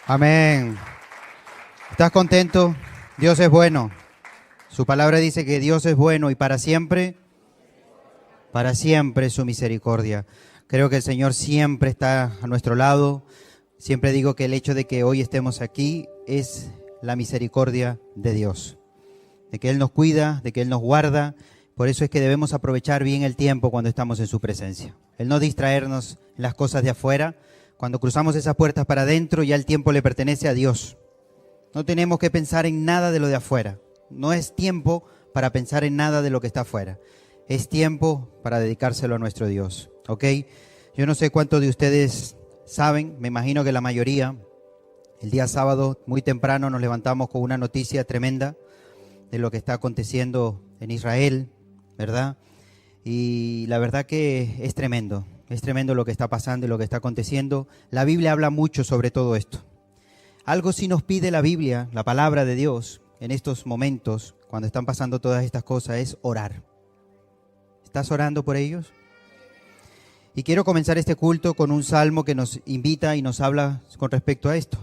Amén. ¿Estás contento? Dios es bueno. Su palabra dice que Dios es bueno y para siempre es su misericordia. Creo que el Señor siempre está a nuestro lado. Siempre digo que el hecho de que hoy estemos aquí es la misericordia de Dios, de que Él nos cuida, de que Él nos guarda. Por eso es que debemos aprovechar bien el tiempo cuando estamos en su presencia. El no distraernos en las cosas de afuera. Cuando cruzamos esas puertas para adentro, ya el tiempo le pertenece a Dios. No tenemos que pensar en nada de lo de afuera. No es tiempo para pensar en nada de lo que está afuera. Es tiempo para dedicárselo a nuestro Dios. ¿Ok? Yo no sé cuántos de ustedes saben, me imagino que la mayoría, el día sábado muy temprano nos levantamos con una noticia tremenda de lo que está aconteciendo en Israel, ¿verdad? Y la verdad que es tremendo lo que está pasando y lo que está aconteciendo. La Biblia habla mucho sobre todo esto. Algo sí nos pide la Biblia, la palabra de Dios, en estos momentos, cuando están pasando todas estas cosas, es orar. ¿Estás orando por ellos? Y quiero comenzar este culto con un salmo que nos invita y nos habla con respecto a esto.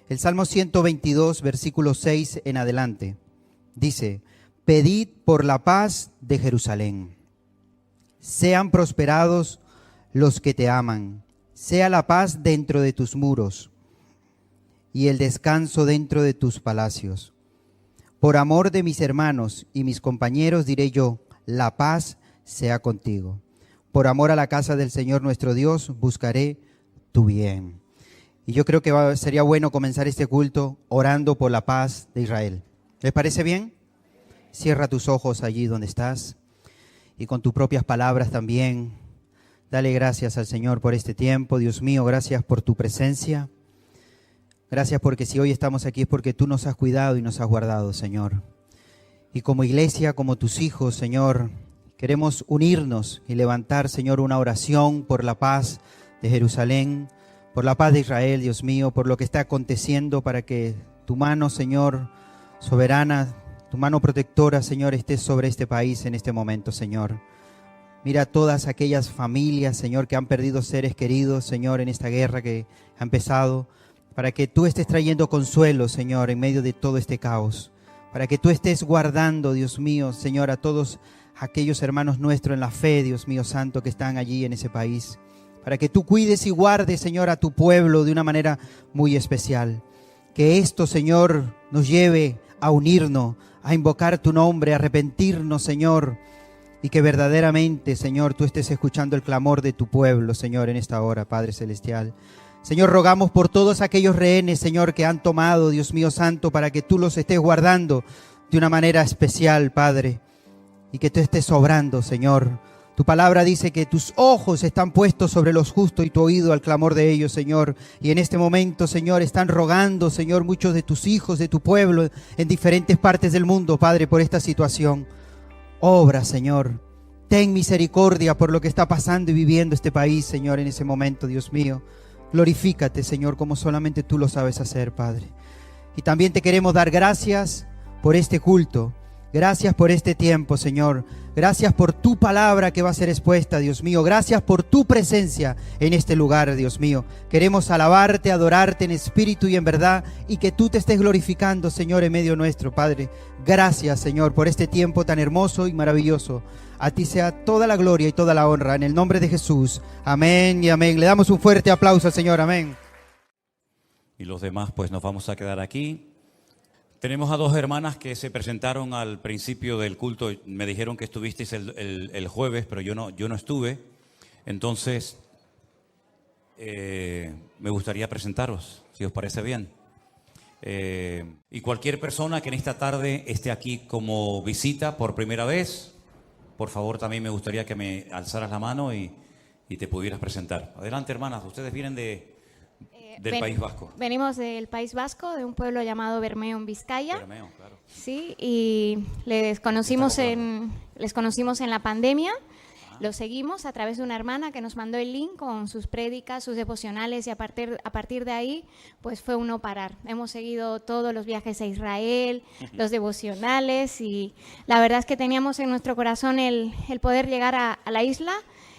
El Salmo 122, versículo 6 en adelante, dice: pedid por la paz de Jerusalén. Sean prosperados los que te aman. Sea la paz dentro de tus muros y el descanso dentro de tus palacios. Por amor de mis hermanos y mis compañeros diré yo, la paz sea contigo. Por amor a la casa del Señor nuestro Dios, buscaré tu bien. Y yo creo que sería bueno comenzar este culto orando por la paz de Israel. ¿Les parece bien? Cierra tus ojos allí donde estás y con tus propias palabras también. Dale gracias al Señor por este tiempo. Dios mío, gracias por tu presencia. Gracias porque si hoy estamos aquí es porque tú nos has cuidado y nos has guardado, Señor. Y como iglesia, como tus hijos, Señor, queremos unirnos y levantar, Señor, una oración por la paz de Jerusalén, por la paz de Israel, Dios mío, por lo que está aconteciendo, para que tu mano, Señor, soberana, tu mano protectora, Señor, esté sobre este país en este momento, Señor. Mira todas aquellas familias, Señor, que han perdido seres queridos, Señor, en esta guerra que ha empezado, para que tú estés trayendo consuelo, Señor, en medio de todo este caos, para que tú estés guardando, Dios mío, Señor, a todos aquellos hermanos nuestros en la fe, Dios mío santo, que están allí en ese país, para que tú cuides y guardes, Señor, a tu pueblo de una manera muy especial. Que esto, Señor, nos lleve a unirnos, a invocar tu nombre, a arrepentirnos, Señor, y que verdaderamente, Señor, tú estés escuchando el clamor de tu pueblo, Señor, en esta hora, Padre Celestial. Señor, rogamos por todos aquellos rehenes, Señor, que han tomado, Dios mío santo, para que tú los estés guardando de una manera especial, Padre, y que tú estés obrando, Señor. Tu palabra dice que tus ojos están puestos sobre los justos y tu oído al clamor de ellos, Señor. Y en este momento, Señor, están rogando, Señor, muchos de tus hijos, de tu pueblo, en diferentes partes del mundo, Padre, por esta situación. Obra, Señor. Ten misericordia por lo que está pasando y viviendo este país, Señor, en ese momento, Dios mío. Glorifícate, Señor, como solamente tú lo sabes hacer, Padre. Y también te queremos dar gracias por este culto. Gracias por este tiempo, Señor. Gracias por tu palabra que va a ser expuesta, Dios mío. Gracias por tu presencia en este lugar, Dios mío. Queremos alabarte, adorarte en espíritu y en verdad, y que tú te estés glorificando, Señor, en medio nuestro, Padre. Gracias, Señor, por este tiempo tan hermoso y maravilloso. A ti sea toda la gloria y toda la honra, en el nombre de Jesús. Amén y amén. Le damos un fuerte aplauso al Señor. Amén. Y los demás, pues nos vamos a quedar aquí. Tenemos a dos hermanas que se presentaron al principio del culto. Me dijeron que estuvisteis el jueves, pero yo no estuve. Entonces, me gustaría presentaros, si os parece bien. Y cualquier persona que en esta tarde esté aquí como visita por primera vez, por favor, también me gustaría que me alzaras la mano y te pudieras presentar. Adelante, hermanas. Ustedes vienen del País Vasco. Venimos del País Vasco, de un pueblo llamado Bermeo, en Vizcaya. Bermeo, claro. Sí, y les conocimos en la pandemia. Los seguimos a través de una hermana que nos mandó el link con sus prédicas, sus devocionales, y a partir de ahí pues fue un no parar. Hemos seguido todos los viajes a Israel, los devocionales, y la verdad es que teníamos en nuestro corazón el poder llegar a la isla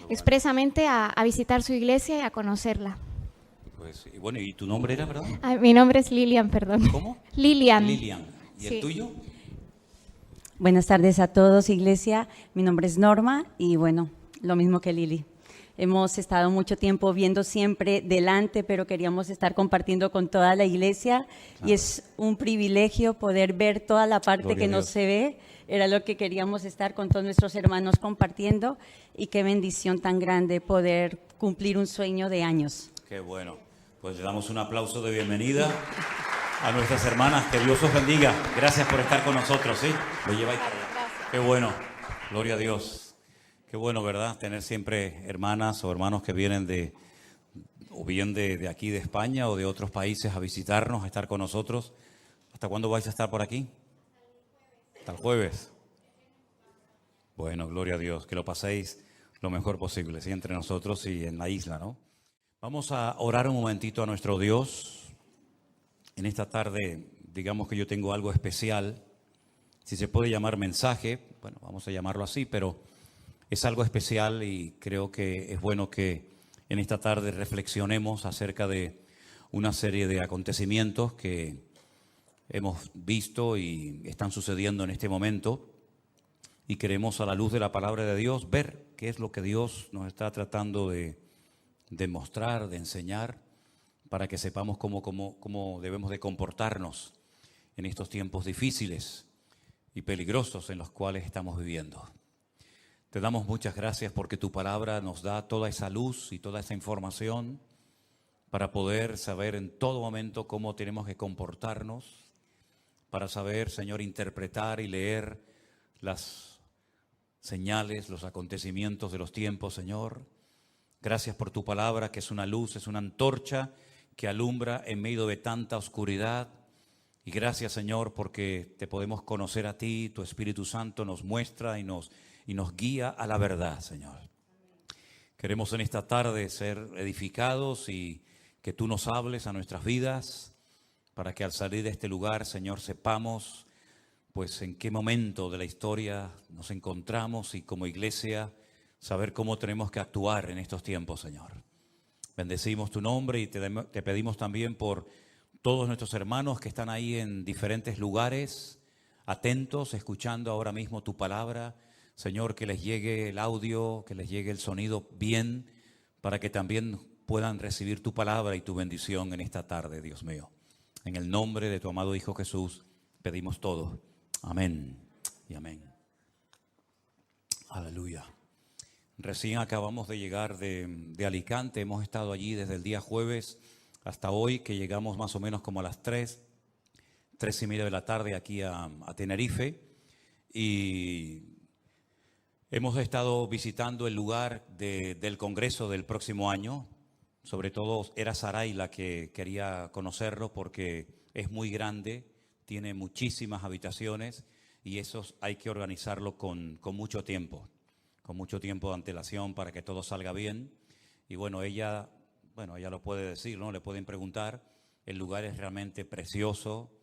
expresamente a visitar su iglesia y a conocerla. Pues, y bueno, ¿y tu nombre era, perdón? Ah, mi nombre es Lilian, perdón. ¿Cómo? Lilian. Lilian. ¿Y Sí. el tuyo? Buenas tardes a todos, iglesia. Mi nombre es Norma y bueno, lo mismo que Lili. Hemos estado mucho tiempo viendo siempre delante, pero queríamos estar compartiendo con toda la iglesia y es un privilegio poder ver toda la parte Gloria que a no Dios. se ve. Era lo que queríamos estar con todos nuestros hermanos compartiendo y qué bendición tan grande poder cumplir un sueño de años. Qué bueno. Pues le damos un aplauso de bienvenida a nuestras hermanas. Que Dios os bendiga. Gracias por estar con nosotros, ¿sí? Lo lleváis para allá. Qué bueno. Gloria a Dios. Qué bueno, ¿verdad? Tener siempre hermanas o hermanos que vienen o bien de aquí de España o de otros países a visitarnos, a estar con nosotros. ¿Hasta cuándo vais a estar por aquí? Hasta el jueves. Bueno, gloria a Dios. Que lo paséis lo mejor posible, ¿sí? Entre nosotros y en la isla, ¿no? Vamos a orar un momentito a nuestro Dios. En esta tarde, digamos que yo tengo algo especial. Si se puede llamar mensaje, bueno, vamos a llamarlo así, pero es algo especial y creo que es bueno que en esta tarde reflexionemos acerca de una serie de acontecimientos que hemos visto y están sucediendo en este momento. Y queremos, a la luz de la palabra de Dios, ver qué es lo que Dios nos está tratando de mostrar, de enseñar, para que sepamos cómo debemos de comportarnos en estos tiempos difíciles y peligrosos en los cuales estamos viviendo. Te damos muchas gracias porque tu palabra nos da toda esa luz y toda esa información para poder saber en todo momento cómo tenemos que comportarnos, para saber, Señor, interpretar y leer las señales, los acontecimientos de los tiempos, Señor. Gracias por tu palabra, que es una luz, es una antorcha que alumbra en medio de tanta oscuridad. Y gracias, Señor, porque te podemos conocer a ti, tu Espíritu Santo nos muestra y nos guía a la verdad, Señor. Queremos en esta tarde ser edificados y que tú nos hables a nuestras vidas para que al salir de este lugar, Señor, sepamos pues en qué momento de la historia nos encontramos y como iglesia saber cómo tenemos que actuar en estos tiempos, Señor. Bendecimos tu nombre y te pedimos también por todos nuestros hermanos que están ahí en diferentes lugares, atentos, escuchando ahora mismo tu palabra. Señor, que les llegue el audio, que les llegue el sonido bien, para que también puedan recibir tu palabra y tu bendición en esta tarde, Dios mío. En el nombre de tu amado Hijo Jesús pedimos todo. Amén y amén. Aleluya. Recién acabamos de llegar de Alicante, hemos estado allí desde el día jueves hasta hoy, que llegamos más o menos como a las 3:30 de la tarde aquí a Tenerife, y hemos estado visitando el lugar del Congreso del próximo año. Sobre todo era Saray la que quería conocerlo porque es muy grande, tiene muchísimas habitaciones y eso hay que organizarlo con mucho tiempo de antelación para que todo salga bien. Y bueno, ella lo puede decir, ¿no? Le pueden preguntar. El lugar es realmente precioso.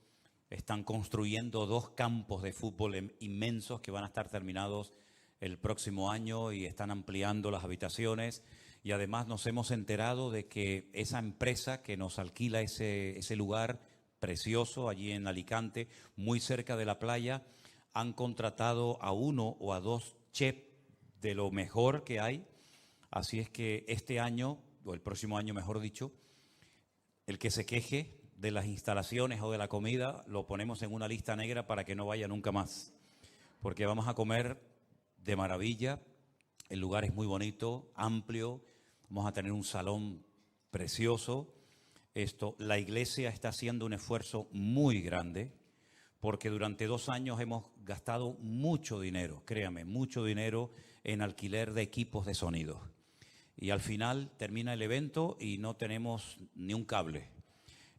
Están construyendo 2 campos de fútbol inmensos que van a estar terminados el próximo año y están ampliando las habitaciones. Y además nos hemos enterado de que esa empresa que nos alquila ese lugar precioso allí en Alicante, muy cerca de la playa, han contratado a 1 o a 2 chefs de lo mejor que hay. Así es que este año, o el próximo año mejor dicho, el que se queje de las instalaciones o de la comida, lo ponemos en una lista negra para que no vaya nunca más. Porque vamos a comer de maravilla. El lugar es muy bonito, amplio. Vamos a tener un salón precioso. La iglesia está haciendo un esfuerzo muy grande porque durante 2 años hemos gastado mucho dinero, créame, mucho dinero en alquiler de equipos de sonido. Y al final termina el evento y no tenemos ni un cable.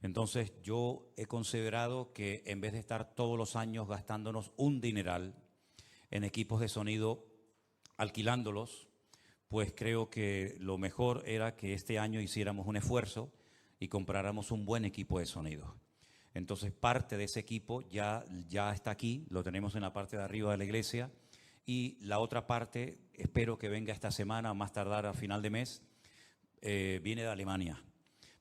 Entonces yo he considerado que en vez de estar todos los años gastándonos un dineral en equipos de sonido, alquilándolos, pues creo que lo mejor era que este año hiciéramos un esfuerzo y compráramos un buen equipo de sonido. Entonces parte de ese equipo ya está aquí, lo tenemos en la parte de arriba de la iglesia, y la otra parte espero que venga esta semana, más tardar a final de mes, viene de Alemania.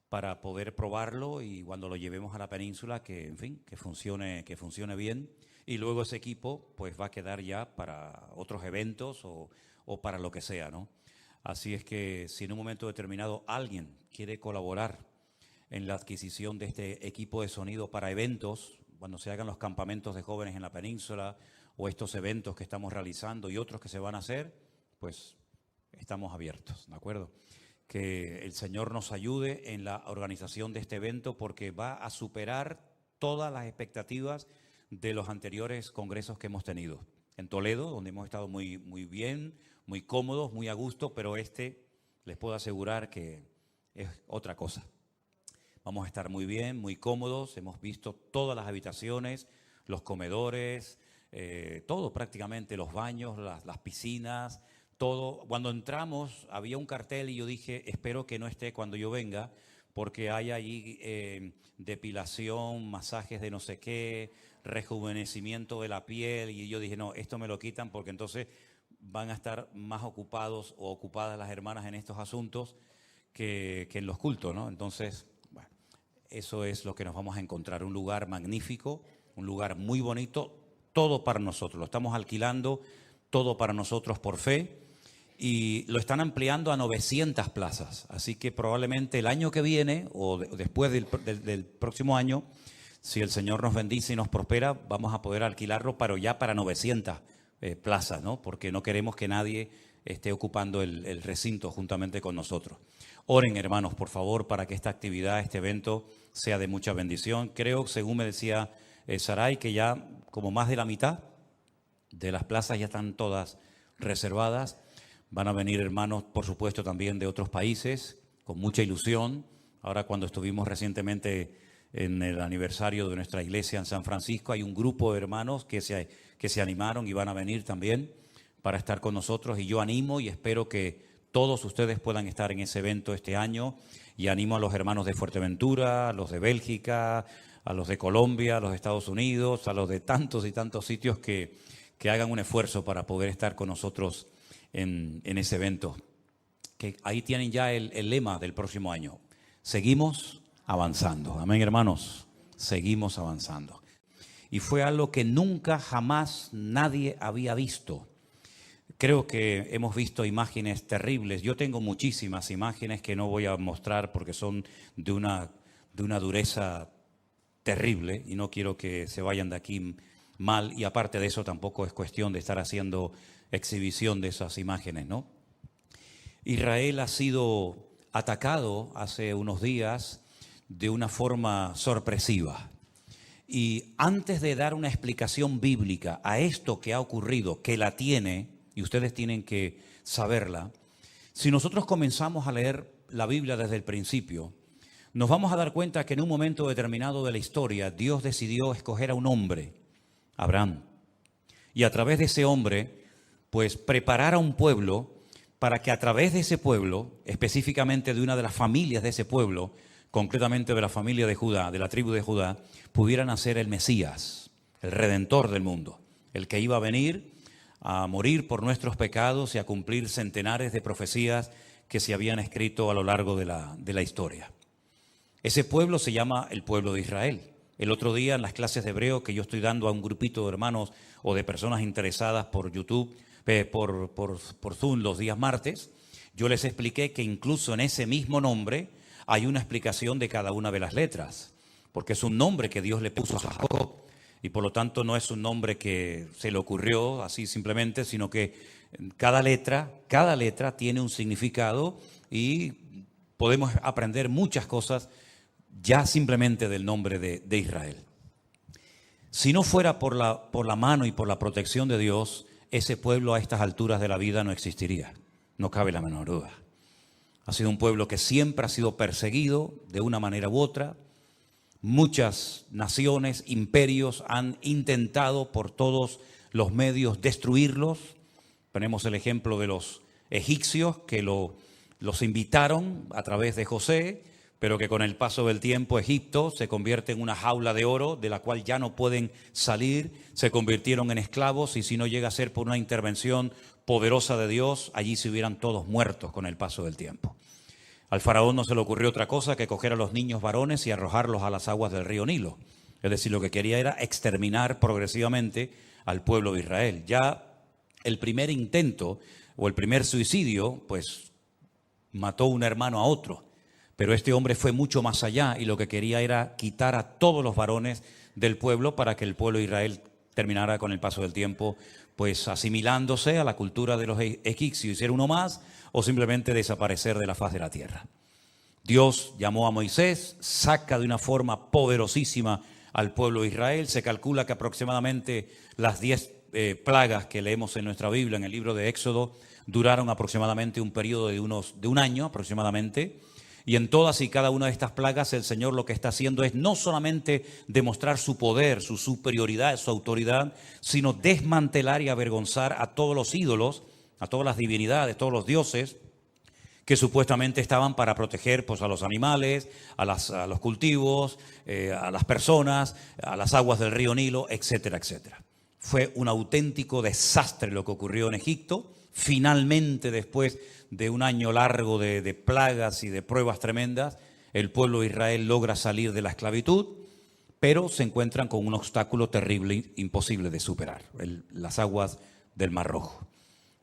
para poder probarlo y cuando lo llevemos a la península, que en fin, que funcione bien. Y luego ese equipo pues va a quedar ya para otros eventos o para lo que sea, ¿no? Así es que si en un momento determinado alguien quiere colaborar en la adquisición de este equipo de sonido para eventos, cuando se hagan los campamentos de jóvenes en la península o estos eventos que estamos realizando y otros que se van a hacer, pues estamos abiertos, ¿de acuerdo? Que el Señor nos ayude en la organización de este evento porque va a superar todas las expectativas de los anteriores congresos que hemos tenido. En Toledo, donde hemos estado muy bien, muy cómodos, muy a gusto, pero les puedo asegurar que es otra cosa. Vamos a estar muy bien, muy cómodos, hemos visto todas las habitaciones, los comedores, todo prácticamente, los baños, las piscinas, todo. Cuando entramos había un cartel y yo dije, espero que no esté cuando yo venga, porque hay allí depilación, masajes de no sé qué, rejuvenecimiento de la piel, y yo dije, no, esto me lo quitan porque entonces van a estar más ocupados o ocupadas las hermanas en estos asuntos que en los cultos, ¿no? Entonces, bueno, eso es lo que nos vamos a encontrar, un lugar magnífico, un lugar muy bonito, todo para nosotros, lo estamos alquilando, todo para nosotros por fe, y lo están ampliando a 900 plazas, así que probablemente el año que viene o después del próximo año, si el Señor nos bendice y nos prospera, vamos a poder alquilarlo pero ya para 900 plazas, ¿no? Porque no queremos que nadie esté ocupando el recinto juntamente con nosotros. Oren, hermanos, por favor, para que esta actividad, este evento, sea de mucha bendición. Creo, según me decía Saray, que ya como más de la mitad de las plazas ya están todas reservadas. Van a venir hermanos, por supuesto, también de otros países, con mucha ilusión. Ahora, cuando estuvimos recientemente en el aniversario de nuestra iglesia en San Francisco, hay un grupo de hermanos que se animaron y van a venir también para estar con nosotros. Y yo animo y espero que todos ustedes puedan estar en ese evento este año. Y animo a los hermanos de Fuerteventura, a los de Bélgica, a los de Colombia, a los de Estados Unidos, a los de tantos y tantos sitios que hagan un esfuerzo para poder estar con nosotros en ese evento. Que ahí tienen ya el lema del próximo año. Seguimos avanzando. Amén, hermanos. Seguimos avanzando. Y fue algo que nunca, jamás nadie había visto. Creo que hemos visto imágenes terribles. Yo tengo muchísimas imágenes que no voy a mostrar porque son de una dureza terrible y no quiero que se vayan de aquí mal. Y aparte de eso tampoco es cuestión de estar haciendo exhibición de esas imágenes, ¿no? Israel ha sido atacado hace unos días de una forma sorpresiva. Y antes de dar una explicación bíblica a esto que ha ocurrido, que la tiene, y ustedes tienen que saberla, si nosotros comenzamos a leer la Biblia desde el principio, nos vamos a dar cuenta que en un momento determinado de la historia, Dios decidió escoger a un hombre, Abraham, y a través de ese hombre, pues preparar a un pueblo para que a través de ese pueblo, específicamente de una de las familias de ese pueblo, concretamente de la familia de Judá, de la tribu de Judá, pudiera nacer el Mesías, el Redentor del mundo, el que iba a venir a morir por nuestros pecados y a cumplir centenares de profecías que se habían escrito a lo largo de la historia. Ese pueblo se llama el pueblo de Israel. El otro día en las clases de hebreo que yo estoy dando a un grupito de hermanos o de personas interesadas por YouTube, por Zoom los días martes, yo les expliqué que incluso en ese mismo nombre hay una explicación de cada una de las letras, porque es un nombre que Dios le puso a Jacob y por lo tanto no es un nombre que se le ocurrió así simplemente, sino que cada letra tiene un significado y podemos aprender muchas cosas ya simplemente del nombre de Israel. Si no fuera por la mano y por la protección de Dios, ese pueblo a estas alturas de la vida no existiría, no cabe la menor duda. Ha sido un pueblo que siempre ha sido perseguido de una manera u otra. Muchas naciones, imperios han intentado por todos los medios destruirlos. Tenemos el ejemplo de los egipcios que los invitaron a través de José, pero que con el paso del tiempo Egipto se convierte en una jaula de oro de la cual ya no pueden salir, se convirtieron en esclavos y si no llega a ser por una intervención poderosa de Dios, allí se hubieran todos muertos con el paso del tiempo. Al faraón no se le ocurrió otra cosa que coger a los niños varones y arrojarlos a las aguas del río Nilo. Es decir, lo que quería era exterminar progresivamente al pueblo de Israel. Ya el primer intento o el primer suicidio, pues mató un hermano a otro. Pero este hombre fue mucho más allá y lo que quería era quitar a todos los varones del pueblo para que el pueblo de Israel terminara con el paso del tiempo pues asimilándose a la cultura de los egipcios y ser uno más o simplemente desaparecer de la faz de la tierra. Dios llamó a Moisés, saca de una forma poderosísima al pueblo de Israel. Se calcula que aproximadamente las 10 plagas que leemos en nuestra Biblia, en el libro de Éxodo, duraron aproximadamente un periodo de un año aproximadamente. Y en todas y cada una de estas plagas el Señor lo que está haciendo es no solamente demostrar su poder, su superioridad, su autoridad, sino desmantelar y avergonzar a todos los ídolos, a todas las divinidades, todos los dioses que supuestamente estaban para proteger pues, a los animales, a los cultivos, a las personas, a las aguas del río Nilo, etcétera, etcétera. Fue un auténtico desastre lo que ocurrió en Egipto. Finalmente, después de un año largo de plagas y de pruebas tremendas, el pueblo de Israel logra salir de la esclavitud, pero se encuentran con un obstáculo terrible, imposible de superar, las aguas del Mar Rojo.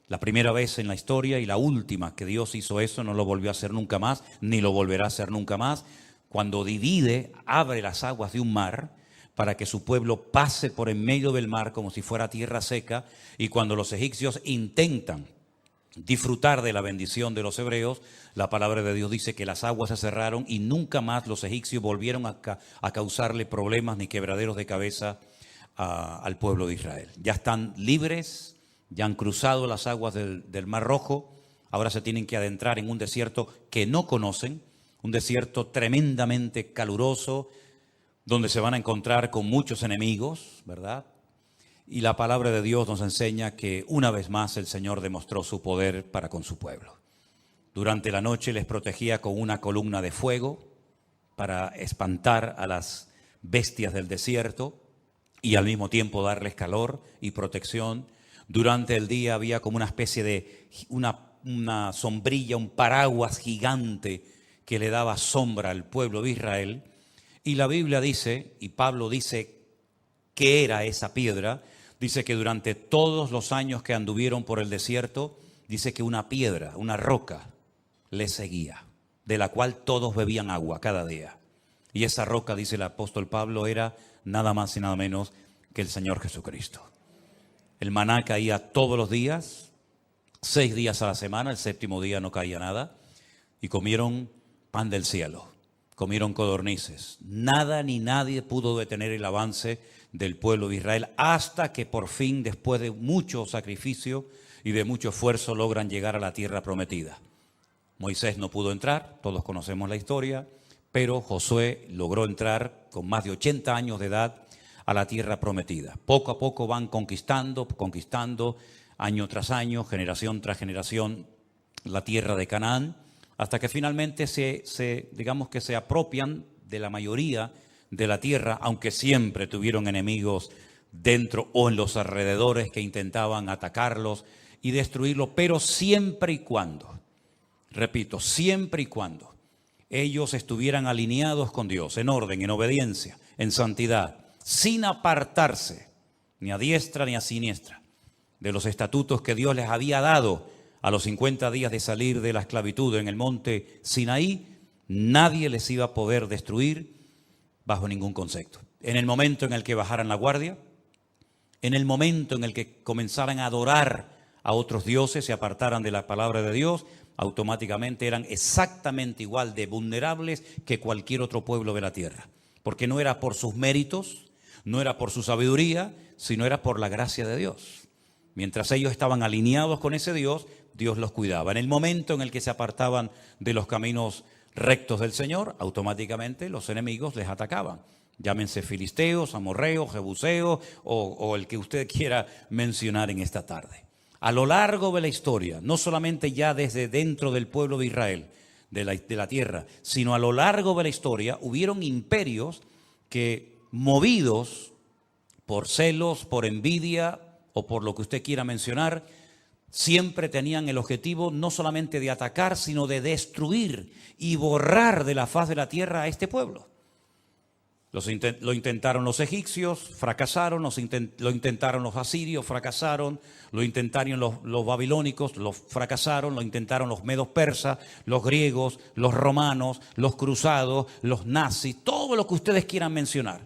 La primera vez en la historia y la última que Dios hizo eso, no lo volvió a hacer nunca más, ni lo volverá a hacer nunca más. Cuando divide, abre las aguas de un mar para que su pueblo pase por en medio del mar como si fuera tierra seca, y cuando los egipcios intentan disfrutar de la bendición de los hebreos, la palabra de Dios dice que las aguas se cerraron y nunca más los egipcios volvieron a causarle problemas ni quebraderos de cabeza al pueblo de Israel. Ya están libres, ya han cruzado las aguas del Mar Rojo, ahora se tienen que adentrar en un desierto que no conocen, un desierto tremendamente caluroso, donde se van a encontrar con muchos enemigos, ¿verdad? Y la palabra de Dios nos enseña que una vez más el Señor demostró su poder para con su pueblo. Durante la noche les protegía con una columna de fuego para espantar a las bestias del desierto y al mismo tiempo darles calor y protección. Durante el día había como una especie de una sombrilla, un paraguas gigante que le daba sombra al pueblo de Israel. Y la Biblia dice, y Pablo dice qué era esa piedra, dice que durante todos los años que anduvieron por el desierto, dice que una piedra, una roca, les seguía, de la cual todos bebían agua cada día. Y esa roca, dice el apóstol Pablo, era nada más y nada menos que el Señor Jesucristo. El maná caía todos los días, 6 días a la semana, el 7º día no caía nada, y comieron pan del cielo. Comieron codornices. Nada ni nadie pudo detener el avance del pueblo de Israel hasta que por fin, después de mucho sacrificio y de mucho esfuerzo, logran llegar a la tierra prometida. Moisés no pudo entrar, todos conocemos la historia, pero Josué logró entrar con más de 80 años de edad a la tierra prometida. Poco a poco van conquistando, año tras año, generación tras generación, la tierra de Canaán, hasta que finalmente digamos que se apropian de la mayoría de la tierra, aunque siempre tuvieron enemigos dentro o en los alrededores que intentaban atacarlos y destruirlos, pero siempre y cuando, repito, siempre y cuando ellos estuvieran alineados con Dios, en orden, en obediencia, en santidad, sin apartarse ni a diestra ni a siniestra de los estatutos que Dios les había dado a los 50 días de salir de la esclavitud en el monte Sinaí, nadie les iba a poder destruir bajo ningún concepto. En el momento en el que bajaran la guardia, en el momento en el que comenzaran a adorar a otros dioses, se apartaran de la palabra de Dios, automáticamente eran exactamente igual de vulnerables que cualquier otro pueblo de la tierra. Porque no era por sus méritos, no era por su sabiduría, sino era por la gracia de Dios. Mientras ellos estaban alineados con ese Dios, Dios los cuidaba. En el momento en el que se apartaban de los caminos rectos del Señor, automáticamente los enemigos les atacaban. Llámense filisteos, amorreos, jebuseos o el que usted quiera mencionar en esta tarde. A lo largo de la historia, no solamente ya desde dentro del pueblo de Israel, de la tierra, sino a lo largo de la historia, hubieron imperios que, movidos por celos, por envidia o por lo que usted quiera mencionar, siempre tenían el objetivo no solamente de atacar, sino de destruir y borrar de la faz de la tierra a este pueblo. Lo intentaron los egipcios, fracasaron, lo intentaron los asirios, fracasaron, lo intentaron los babilónicos, lo fracasaron, lo intentaron los medos persas, los griegos, los romanos, los cruzados, los nazis, todo lo que ustedes quieran mencionar.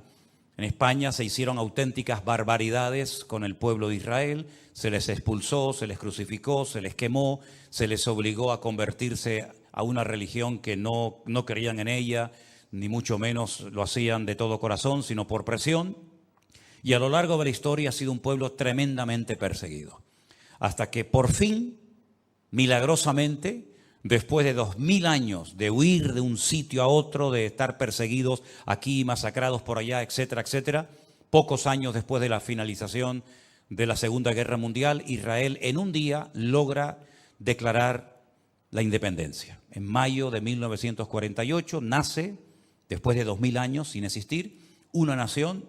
En España se hicieron auténticas barbaridades con el pueblo de Israel, se les expulsó, se les crucificó, se les quemó, se les obligó a convertirse a una religión que no creían en ella, ni mucho menos lo hacían de todo corazón, sino por presión. Y a lo largo de la historia ha sido un pueblo tremendamente perseguido. Hasta que por fin, milagrosamente, después de 2000 años de huir de un sitio a otro, de estar perseguidos aquí, masacrados por allá, etcétera, etcétera, pocos años después de la finalización de la Segunda Guerra Mundial, Israel en un día logra declarar la independencia. En mayo de 1948 nace, después de 2000 años sin existir, una nación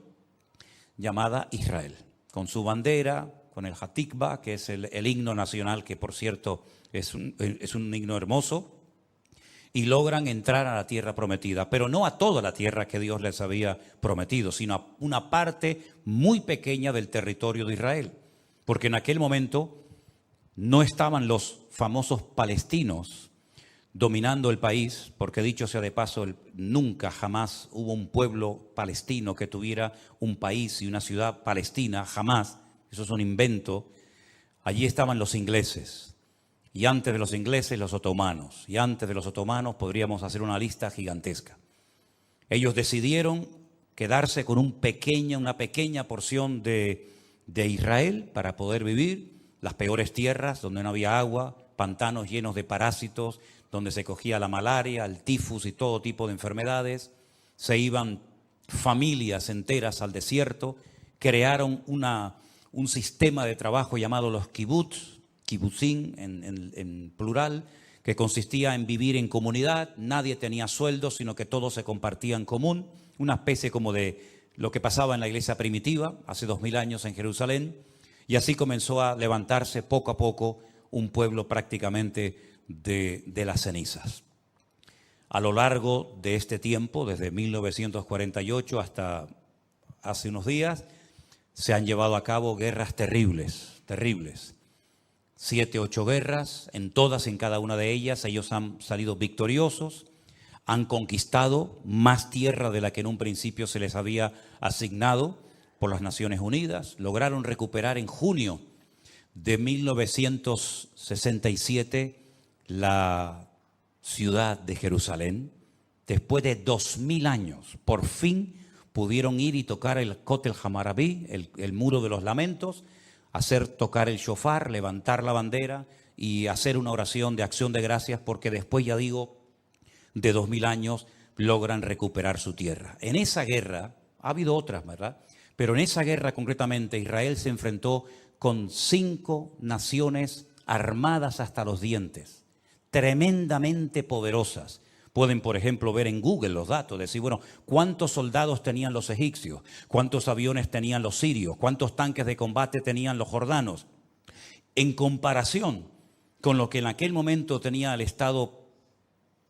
llamada Israel, con su bandera, con el Hatikva, que es el himno nacional, que por cierto es un himno hermoso, y logran entrar a la tierra prometida, pero no a toda la tierra que Dios les había prometido, sino a una parte muy pequeña del territorio de Israel, porque en aquel momento no estaban los famosos palestinos dominando el país, porque dicho sea de paso, nunca jamás hubo un pueblo palestino que tuviera un país y una ciudad palestina, jamás, eso es un invento. Allí estaban los ingleses, y antes de los ingleses los otomanos, y antes de los otomanos podríamos hacer una lista gigantesca. Ellos decidieron quedarse con una pequeña porción de Israel para poder vivir, las peores tierras donde no había agua, pantanos llenos de parásitos, donde se cogía la malaria, el tifus y todo tipo de enfermedades. Se iban familias enteras al desierto, crearon un sistema de trabajo llamado los kibutzim en plural, que consistía en vivir en comunidad, nadie tenía sueldo, sino que todo se compartía en común, una especie como de lo que pasaba en la iglesia primitiva hace 2000 años en Jerusalén, y así comenzó a levantarse poco a poco un pueblo prácticamente de las cenizas. A lo largo de este tiempo, desde 1948 hasta hace unos días, se han llevado a cabo guerras terribles. 7, 8 guerras, en todas, en cada una de ellas, ellos han salido victoriosos, han conquistado más tierra de la que en un principio se les había asignado por las Naciones Unidas, lograron recuperar en junio de 1967 la ciudad de Jerusalén. Después de 2000 años, por fin pudieron ir y tocar el Kotel Hamarabí, el muro de los lamentos, hacer tocar el shofar, levantar la bandera y hacer una oración de acción de gracias, porque después, ya digo, de 2000 años logran recuperar su tierra. En esa guerra, ha habido otras, ¿verdad? Pero en esa guerra concretamente Israel se enfrentó con 5 naciones armadas hasta los dientes, tremendamente poderosas. Pueden, por ejemplo, ver en Google los datos, decir, bueno, ¿cuántos soldados tenían los egipcios? ¿Cuántos aviones tenían los sirios? ¿Cuántos tanques de combate tenían los jordanos? En comparación con lo que en aquel momento tenía el Estado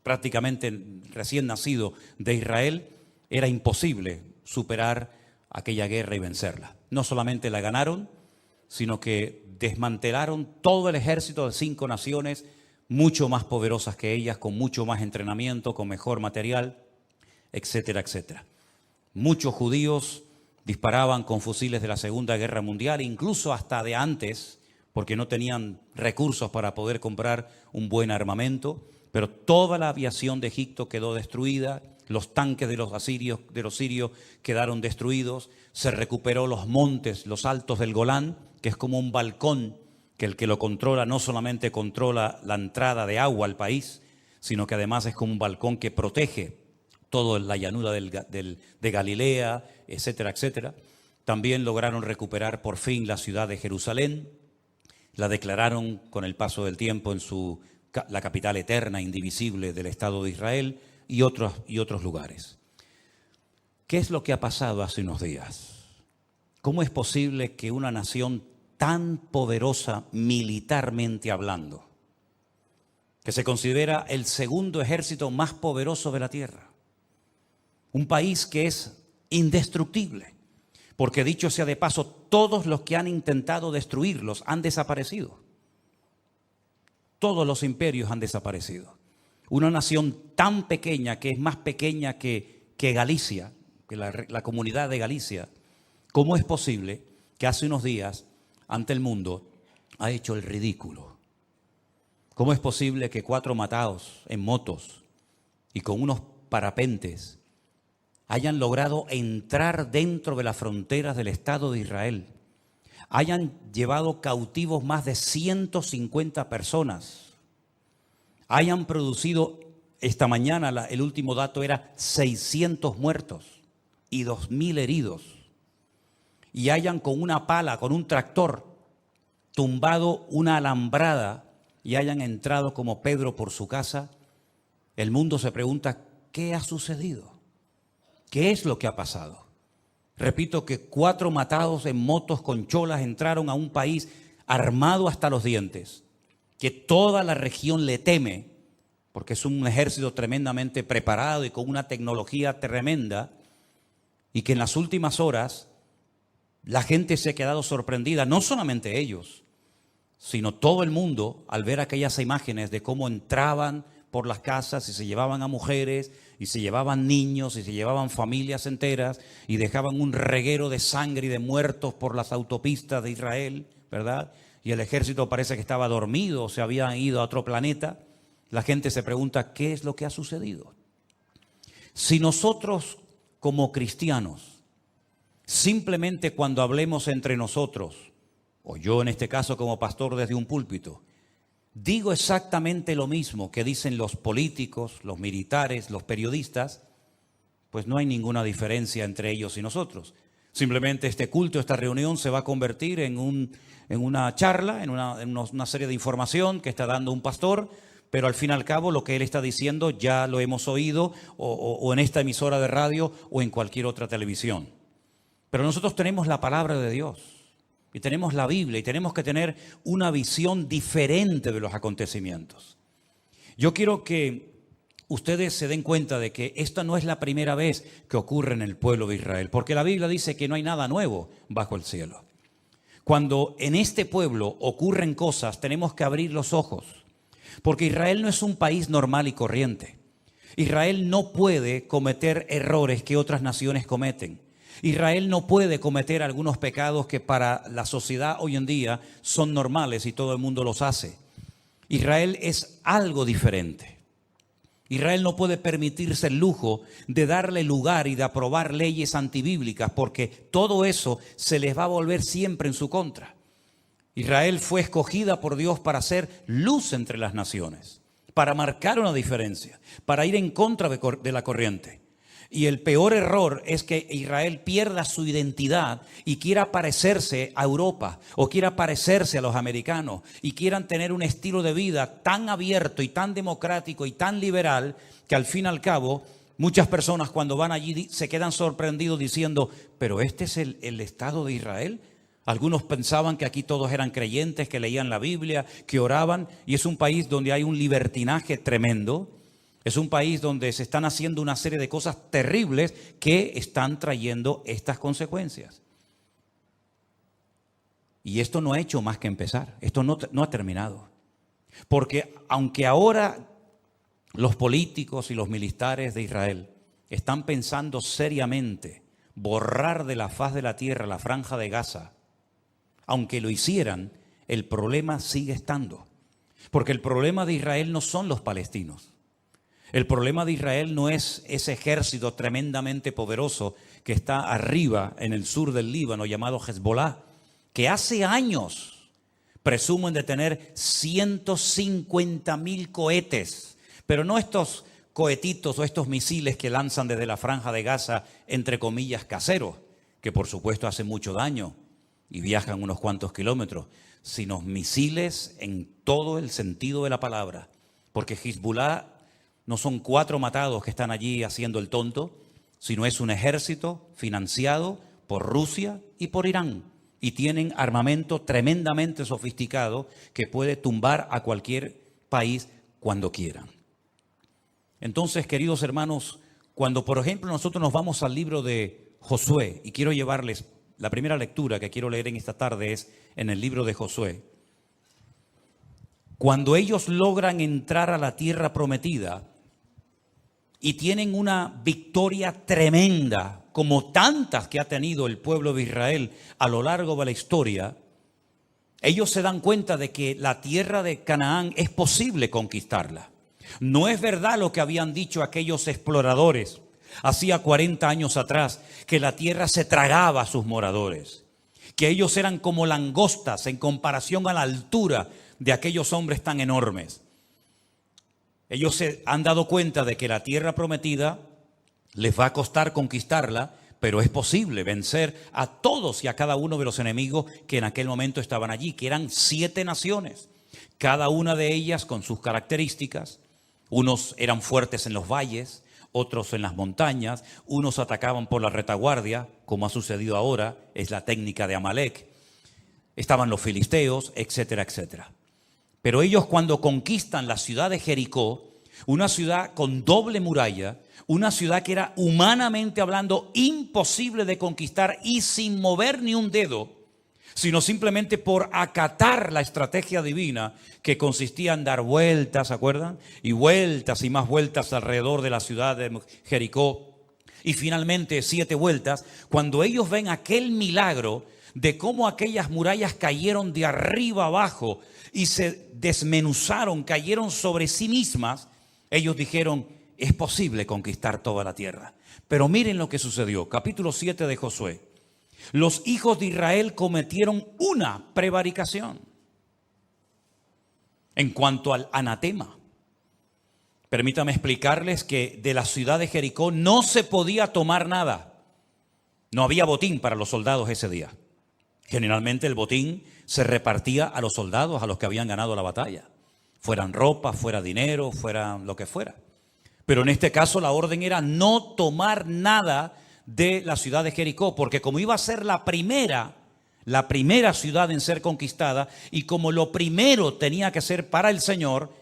prácticamente recién nacido de Israel, era imposible superar aquella guerra y vencerla. No solamente la ganaron, sino que desmantelaron todo el ejército de 5 naciones mucho más poderosas que ellas, con mucho más entrenamiento, con mejor material, etcétera, etcétera. Muchos judíos disparaban con fusiles de la Segunda Guerra Mundial, incluso hasta de antes, porque no tenían recursos para poder comprar un buen armamento, pero toda la aviación de Egipto quedó destruida, los tanques de los sirios quedaron destruidos, se recuperó los montes, los altos del Golán, que es como un balcón, que el que lo controla no solamente controla la entrada de agua al país, sino que además es como un balcón que protege toda la llanura de Galilea, etcétera, etcétera. También lograron recuperar por fin la ciudad de Jerusalén, la declararon con el paso del tiempo en la capital eterna, indivisible del Estado de Israel, y otros lugares. ¿Qué es lo que ha pasado hace unos días? ¿Cómo es posible que una nación tan poderosa militarmente hablando, que se considera el segundo ejército más poderoso de la tierra. Un país que es indestructible, porque dicho sea de paso, todos los que han intentado destruirlos han desaparecido. Todos los imperios han desaparecido. Una nación tan pequeña, que es más pequeña que Galicia, que la comunidad de Galicia, ¿cómo es posible que hace unos días ante el mundo ha hecho el ridículo? ¿Cómo es posible que 4 matados en motos y con unos parapentes hayan logrado entrar dentro de las fronteras del Estado de Israel? Hayan llevado cautivos más de 150 personas. Hayan producido, esta mañana el último dato era 600 muertos y 2.000 heridos. Y hayan con una pala, con un tractor, tumbado una alambrada y hayan entrado como Pedro por su casa. El mundo se pregunta, ¿qué ha sucedido? ¿Qué es lo que ha pasado? Repito que 4 matados en motos con cholas entraron a un país armado hasta los dientes, que toda la región le teme, porque es un ejército tremendamente preparado y con una tecnología tremenda, y que en las últimas horas la gente se ha quedado sorprendida, no solamente ellos, sino todo el mundo al ver aquellas imágenes de cómo entraban por las casas y se llevaban a mujeres y se llevaban niños y se llevaban familias enteras y dejaban un reguero de sangre y de muertos por las autopistas de Israel, ¿verdad? Y el ejército parece que estaba dormido o se había ido a otro planeta. La gente se pregunta, ¿qué es lo que ha sucedido? Si nosotros como cristianos, simplemente cuando hablemos entre nosotros, o yo en este caso como pastor desde un púlpito, digo exactamente lo mismo que dicen los políticos, los militares, los periodistas, pues no hay ninguna diferencia entre ellos y nosotros. Simplemente este culto, esta reunión se va a convertir en una charla, en una serie de información que está dando un pastor, pero al fin y al cabo lo que él está diciendo ya lo hemos oído o en esta emisora de radio o en cualquier otra televisión. Pero nosotros tenemos la palabra de Dios. Y tenemos la Biblia y tenemos que tener una visión diferente de los acontecimientos. Yo quiero que ustedes se den cuenta de que esta no es la primera vez que ocurre en el pueblo de Israel, porque la Biblia dice que no hay nada nuevo bajo el cielo. Cuando en este pueblo ocurren cosas, tenemos que abrir los ojos, porque Israel no es un país normal y corriente. Israel no puede cometer errores que otras naciones cometen. Israel no puede cometer algunos pecados que para la sociedad hoy en día son normales y todo el mundo los hace. Israel es algo diferente. Israel no puede permitirse el lujo de darle lugar y de aprobar leyes antibíblicas, porque todo eso se les va a volver siempre en su contra. Israel fue escogida por Dios para ser luz entre las naciones, para marcar una diferencia, para ir en contra de la corriente. Y el peor error es que Israel pierda su identidad y quiera parecerse a Europa o quiera parecerse a los americanos y quieran tener un estilo de vida tan abierto y tan democrático y tan liberal que al fin y al cabo muchas personas cuando van allí se quedan sorprendidos diciendo, ¿pero este es el Estado de Israel? Algunos pensaban que aquí todos eran creyentes, que leían la Biblia, que oraban, y es un país donde hay un libertinaje tremendo. Es un país donde se están haciendo una serie de cosas terribles que están trayendo estas consecuencias. Y esto no ha hecho más que empezar. Esto no ha terminado. Porque aunque ahora los políticos y los militares de Israel están pensando seriamente borrar de la faz de la tierra la franja de Gaza, aunque lo hicieran, el problema sigue estando. Porque el problema de Israel no son los palestinos. El problema de Israel no es ese ejército tremendamente poderoso que está arriba en el sur del Líbano llamado Hezbollah, que hace años presumen de tener 150.000 cohetes, pero no estos cohetitos o estos misiles que lanzan desde la franja de Gaza, entre comillas, caseros, que por supuesto hacen mucho daño y viajan unos cuantos kilómetros, sino misiles en todo el sentido de la palabra, porque Hezbollah no son 4 matados que están allí haciendo el tonto, sino es un ejército financiado por Rusia y por Irán, y tienen armamento tremendamente sofisticado que puede tumbar a cualquier país cuando quieran. Entonces, queridos hermanos, cuando por ejemplo nosotros nos vamos al libro de Josué, y quiero llevarles, la primera lectura que quiero leer en esta tarde es en el libro de Josué. Cuando ellos logran entrar a la tierra prometida y tienen una victoria tremenda, como tantas que ha tenido el pueblo de Israel a lo largo de la historia, ellos se dan cuenta de que la tierra de Canaán es posible conquistarla. No es verdad lo que habían dicho aquellos exploradores hacía 40 años atrás, que la tierra se tragaba a sus moradores, que ellos eran como langostas en comparación a la altura de aquellos hombres tan enormes. Ellos se han dado cuenta de que la tierra prometida les va a costar conquistarla, pero es posible vencer a todos y a cada uno de los enemigos que en aquel momento estaban allí, que eran 7 naciones, cada una de ellas con sus características. Unos eran fuertes en los valles, otros en las montañas, unos atacaban por la retaguardia, como ha sucedido ahora, es la técnica de Amalek. Estaban los filisteos, etcétera, etcétera. Pero ellos cuando conquistan la ciudad de Jericó, una ciudad con doble muralla, una ciudad que era humanamente hablando imposible de conquistar y sin mover ni un dedo, sino simplemente por acatar la estrategia divina que consistía en dar vueltas, ¿se acuerdan? Y más vueltas alrededor de la ciudad de Jericó. Y finalmente 7 vueltas, cuando ellos ven aquel milagro de cómo aquellas murallas cayeron de arriba abajo y se desmenuzaron, cayeron sobre sí mismas, ellos dijeron, es posible conquistar toda la tierra. Pero miren lo que sucedió, capítulo 7 de Josué. Los hijos de Israel cometieron una prevaricación en cuanto al anatema. Permítame explicarles que de la ciudad de Jericó no se podía tomar nada. No había botín para los soldados ese día. Generalmente el botín se repartía a los soldados, a los que habían ganado la batalla. Fueran ropa, fuera dinero, fuera lo que fuera. Pero en este caso la orden era no tomar nada de la ciudad de Jericó, porque como iba a ser la primera ciudad en ser conquistada, y como lo primero tenía que ser para el Señor,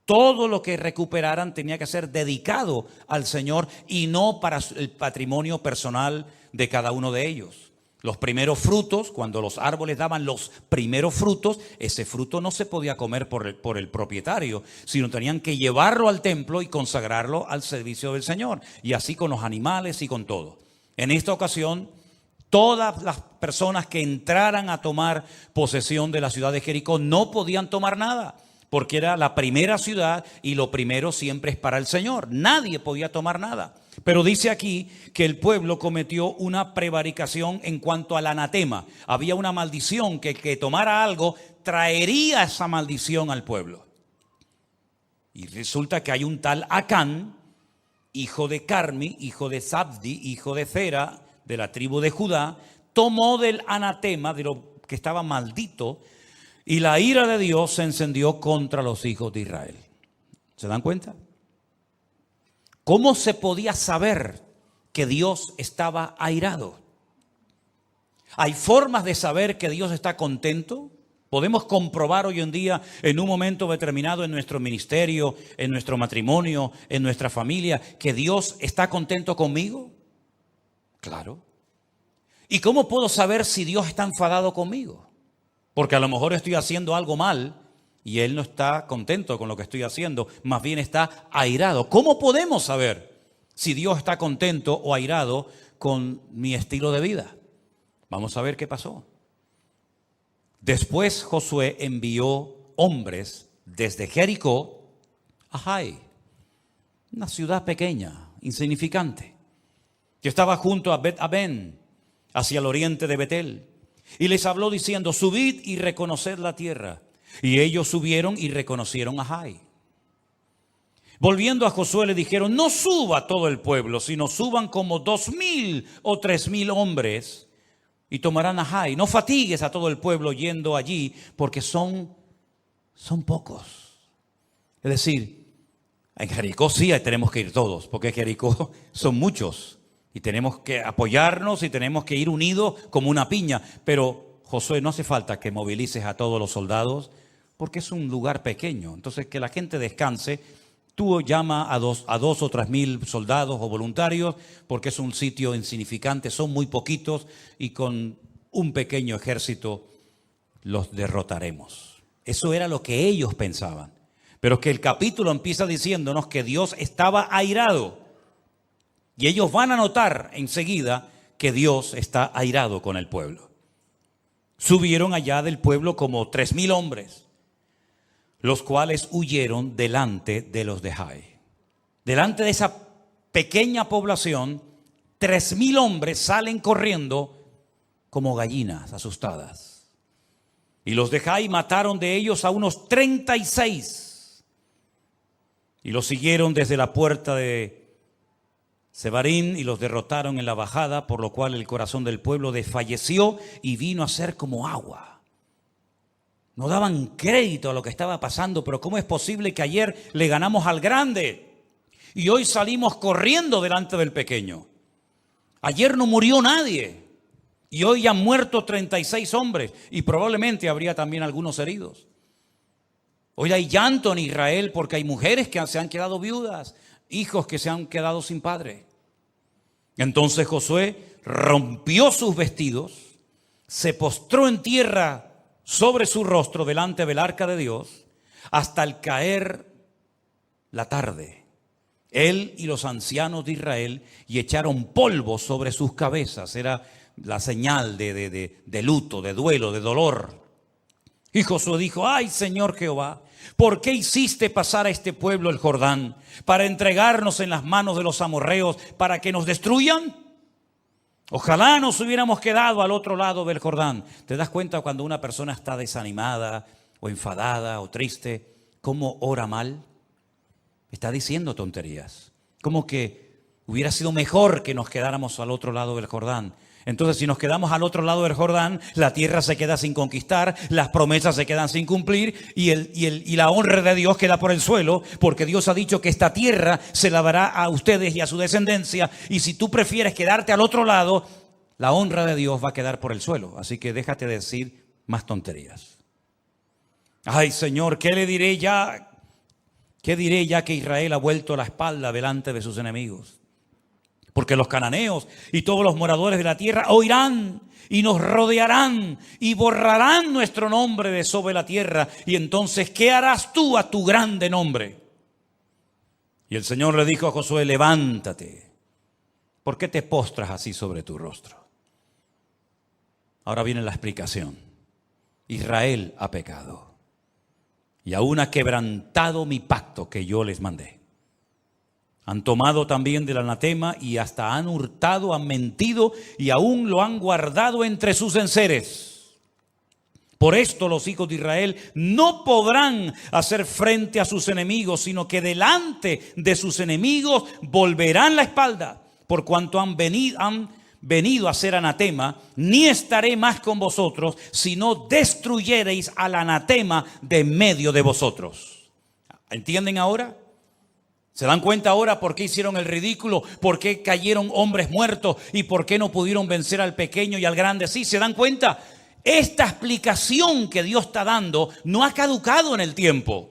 todo lo que recuperaran tenía que ser dedicado al Señor y no para el patrimonio personal de cada uno de ellos. Los primeros frutos, cuando los árboles daban los primeros frutos, ese fruto no se podía comer por el propietario, sino tenían que llevarlo al templo y consagrarlo al servicio del Señor. Y así con los animales y con todo. En esta ocasión, todas las personas que entraran a tomar posesión de la ciudad de Jericó no podían tomar nada, porque era la primera ciudad y lo primero siempre es para el Señor. Nadie podía tomar nada. Pero dice aquí que el pueblo cometió una prevaricación en cuanto al anatema. Había una maldición que tomara algo traería esa maldición al pueblo. Y resulta que hay un tal Acán, hijo de Carmi, hijo de Zabdi, hijo de Zera, de la tribu de Judá, tomó del anatema, de lo que estaba maldito, y la ira de Dios se encendió contra los hijos de Israel. ¿Se dan cuenta? ¿Cómo se podía saber que Dios estaba airado? ¿Hay formas de saber que Dios está contento? ¿Podemos comprobar hoy en día en un momento determinado en nuestro ministerio, en nuestro matrimonio, en nuestra familia, que Dios está contento conmigo? Claro. ¿Y cómo puedo saber si Dios está enfadado conmigo? Porque a lo mejor estoy haciendo algo mal y Él no está contento con lo que estoy haciendo, más bien está airado. ¿Cómo podemos saber si Dios está contento o airado con mi estilo de vida? Vamos a ver qué pasó. Después Josué envió hombres desde Jericó a Jai, una ciudad pequeña, insignificante, que estaba junto a Bet-Aben, hacia el oriente de Betel. Y les habló diciendo, subid y reconoced la tierra. Y ellos subieron y reconocieron a Jai. Volviendo a Josué le dijeron, no suba todo el pueblo, sino suban como 2,000 o 3,000 hombres y tomarán a Jai. No fatigues a todo el pueblo yendo allí, porque son pocos. Es decir, en Jericó sí tenemos que ir todos, porque en Jericó son muchos. Y tenemos que apoyarnos y tenemos que ir unidos como una piña. Pero Josué, no hace falta que movilices a todos los soldados porque es un lugar pequeño. Entonces, que la gente descanse. Tú llama a dos o 3,000 soldados o voluntarios porque es un sitio insignificante, son muy poquitos y con un pequeño ejército los derrotaremos. Eso era lo que ellos pensaban. Pero que el capítulo empieza diciéndonos que Dios estaba airado. Y ellos van a notar enseguida que Dios está airado con el pueblo. Subieron allá del pueblo como 3,000 hombres, los cuales huyeron delante de los de Jai. Delante de esa pequeña población, 3,000 hombres salen corriendo como gallinas asustadas. Y los de Jai mataron de ellos a unos 36. Y los siguieron desde la puerta de Sebarín y los derrotaron en la bajada, por lo cual el corazón del pueblo desfalleció y vino a ser como agua. No daban crédito a lo que estaba pasando, pero ¿cómo es posible que ayer le ganamos al grande y hoy salimos corriendo delante del pequeño? Ayer no murió nadie y hoy han muerto 36 hombres y probablemente habría también algunos heridos. Hoy hay llanto en Israel porque hay mujeres que se han quedado viudas, hijos que se han quedado sin padre. Entonces Josué rompió sus vestidos, se postró en tierra sobre su rostro delante del arca de Dios hasta el caer la tarde. Él y los ancianos de Israel y echaron polvo sobre sus cabezas. Era la señal de luto, de duelo, de dolor. Y Josué dijo: ay, Señor Jehová, ¿por qué hiciste pasar a este pueblo el Jordán para entregarnos en las manos de los amorreos para que nos destruyan? Ojalá nos hubiéramos quedado al otro lado del Jordán. ¿Te das cuenta cuando una persona está desanimada o enfadada o triste, cómo ora mal? Está diciendo tonterías. Como que hubiera sido mejor que nos quedáramos al otro lado del Jordán. Entonces, si nos quedamos al otro lado del Jordán, la tierra se queda sin conquistar, las promesas se quedan sin cumplir y la honra de Dios queda por el suelo, porque Dios ha dicho que esta tierra se la dará a ustedes y a su descendencia. Y si tú prefieres quedarte al otro lado, la honra de Dios va a quedar por el suelo. Así que déjate de decir más tonterías. Ay, Señor, ¿qué le diré ya? ¿Qué diré ya que Israel ha vuelto la espalda delante de sus enemigos? Porque los cananeos y todos los moradores de la tierra oirán y nos rodearán y borrarán nuestro nombre de sobre la tierra. Y entonces, ¿qué harás tú a tu grande nombre? Y el Señor le dijo a Josué: levántate. ¿Por qué te postras así sobre tu rostro? Ahora viene la explicación. Israel ha pecado y aún ha quebrantado mi pacto que yo les mandé. Han tomado también del anatema y hasta han hurtado, han mentido y aún lo han guardado entre sus enseres. Por esto los hijos de Israel no podrán hacer frente a sus enemigos, sino que delante de sus enemigos volverán la espalda. Por cuanto han venido a ser anatema, ni estaré más con vosotros, si no destruyereis al anatema de medio de vosotros. ¿Entienden ahora? ¿Se dan cuenta ahora por qué hicieron el ridículo? ¿Por qué cayeron hombres muertos? ¿Y por qué no pudieron vencer al pequeño y al grande? Sí, ¿se dan cuenta? Esta explicación que Dios está dando no ha caducado en el tiempo.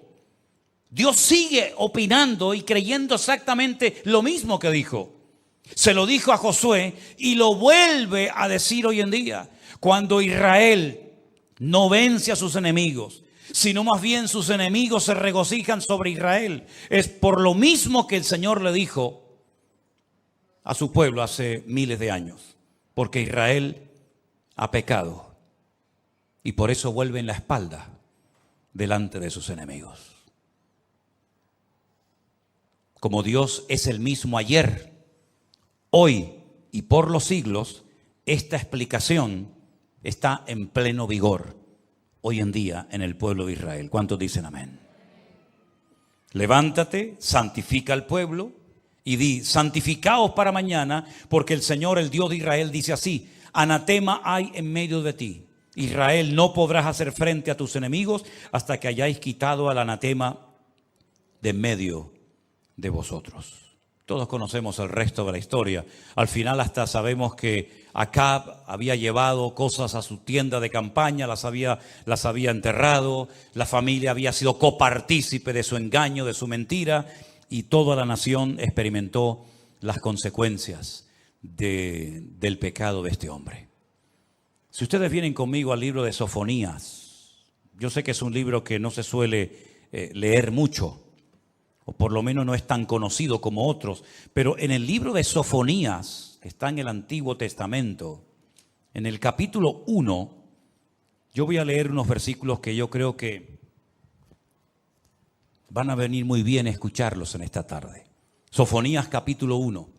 Dios sigue opinando y creyendo exactamente lo mismo que dijo. Se lo dijo a Josué y lo vuelve a decir hoy en día. Cuando Israel no vence a sus enemigos, sino más bien sus enemigos se regocijan sobre Israel. Es por lo mismo que el Señor le dijo a su pueblo hace miles de años, porque Israel ha pecado y por eso vuelven la espalda delante de sus enemigos. Como Dios es el mismo ayer, hoy y por los siglos, esta explicación está en pleno vigor hoy en día en el pueblo de Israel. ¿Cuántos dicen amén? Levántate, santifica al pueblo y di: santificaos para mañana, porque el Señor, el Dios de Israel, dice así: anatema hay en medio de ti. Israel, no podrás hacer frente a tus enemigos hasta que hayáis quitado al anatema de en medio de vosotros. Todos conocemos el resto de la historia. Al final hasta sabemos que Acab había llevado cosas a su tienda de campaña, las había enterrado, la familia había sido copartícipe de su engaño, de su mentira, y toda la nación experimentó las consecuencias del pecado de este hombre. Si ustedes vienen conmigo al libro de Sofonías, yo sé que es un libro que no se suele leer mucho, o por lo menos no es tan conocido como otros, pero en el libro de Sofonías, que está en el Antiguo Testamento, en el capítulo 1, yo voy a leer unos versículos que yo creo que van a venir muy bien escucharlos en esta tarde. Sofonías capítulo 1.